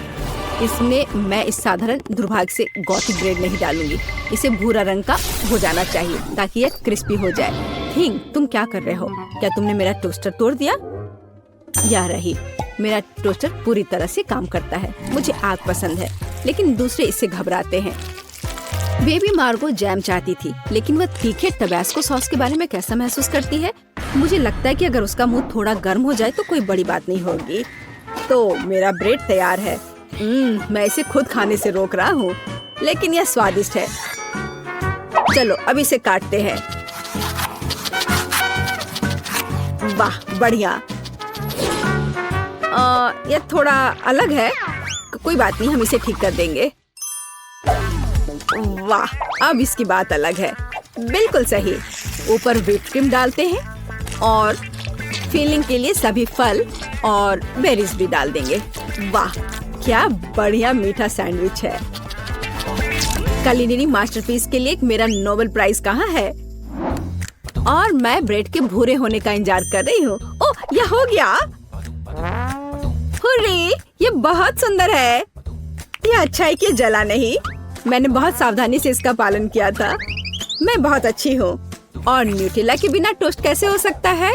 इसमें मैं इस साधारण दुर्भाग्य से गॉथिक ब्रेड नहीं डालूंगी। इसे भूरा रंग का हो जाना चाहिए ताकि यह क्रिस्पी हो जाए। थिंग, तुम क्या कर रहे हो? क्या तुमने मेरा टोस्टर तोड़ दिया? या रही, मेरा टोस्टर पूरी तरह से काम करता है। मुझे आग पसंद है, लेकिन दूसरे इससे घबराते हैं। बेबी मार्गो जैम चाहती थी, लेकिन वह तीखे टबैस्को सॉस के बारे में कैसा महसूस करती है? मुझे लगता है कि अगर उसका मुंह थोड़ा गर्म हो जाए तो कोई बड़ी बात नहीं होगी। तो मेरा ब्रेड तैयार है। मैं इसे खुद खाने से रोक रहा हूँ, लेकिन यह स्वादिष्ट है। चलो अब इसे काटते हैं। वाह, बढ़िया। यह थोड़ा अलग है। कोई बात नहीं, हम इसे ठीक कर देंगे। वाह, अब इसकी बात अलग है। बिल्कुल सही। ऊपर व्हिप क्रीम डालते हैं और फिलिंग के लिए सभी फल और बेरीज भी डाल देंगे। वाह, क्या बढ़िया मीठा सैंडविच है। कुलिनरी मास्टरपीस के लिए मेरा नोबेल प्राइज कहाँ है? और मैं ब्रेड के भूरे होने का इंतजार कर रही हूँ। ओह, यह हो गया। हुर्रे, ये बहुत सुंदर है। यह अच्छा है कि जला नहीं। मैंने बहुत सावधानी से इसका पालन किया था। मैं बहुत अच्छी हूँ। और न्यूटेला के बिना टोस्ट कैसे हो सकता है?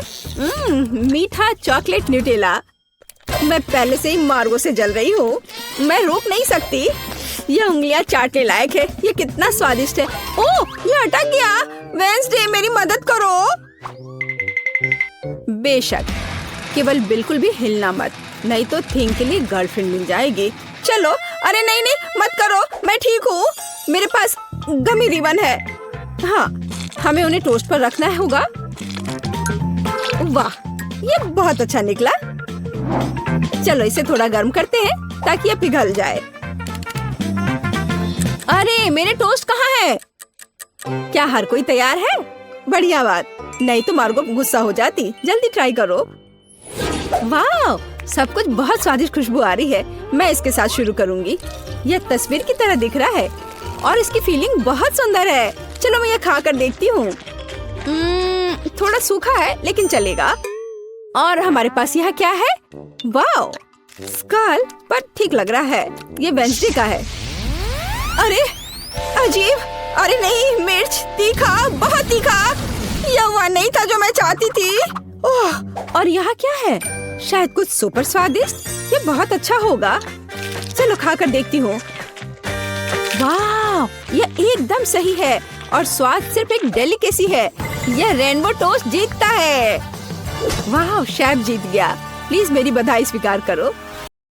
मीठा चॉकलेट न्यूटेला। मैं पहले से ही मार्गो से जल रही हूँ। मैं रोक नहीं सकती। यह उंगलियां चाटने लायक है। ये कितना स्वादिष्ट है। ओह, ये अटक गया। वेंसडे, मेरी मदद करो। बेशक, केवल बिल्कुल भी हिलना मत, नहीं तो थिंग के लिए गर्लफ्रेंड मिल जाएगी। चलो। अरे नहीं नहीं, मत करो। मैं ठीक हूँ। मेरे पास गमी रिबन है। हाँ, हमें उन्हें टोस्ट पर रखना होगा। वाह, ये बहुत अच्छा निकला। चलो इसे थोड़ा गर्म करते हैं ताकि यह पिघल जाए। अरे, मेरे टोस्ट कहाँ है? क्या हर कोई तैयार है? बढ़िया बात। नहीं तो मार्गो गुस्सा हो जाती। जल्दी ट्राई करो। वाह, सब कुछ बहुत स्वादिष्ट खुशबू आ रही है। मैं इसके साथ शुरू करूंगी। यह तस्वीर की तरह दिख रहा है और इसकी फीलिंग बहुत सुंदर है। चलो मैं यह खा कर देखती हूँ। थोड़ा सूखा है लेकिन चलेगा। और हमारे पास यहाँ क्या है? वाह, स्कल, पर ठीक लग रहा है। ये वेंसडे का है। अरे अजीब। अरे नहीं, मिर्च, तीखा, बहुत तीखा। यह वह नहीं था जो मैं चाहती थी। ओह, और यहाँ क्या है? शायद कुछ सुपर स्वादिष्ट। ये बहुत अच्छा होगा। चलो खाकर देखती हूँ। वाह, यह एकदम सही है और स्वाद सिर्फ एक डेलिकेसी है। यह रेनबो टोस्ट जीतता है। वाह, शेफ जीत गया। प्लीज मेरी बधाई स्वीकार करो।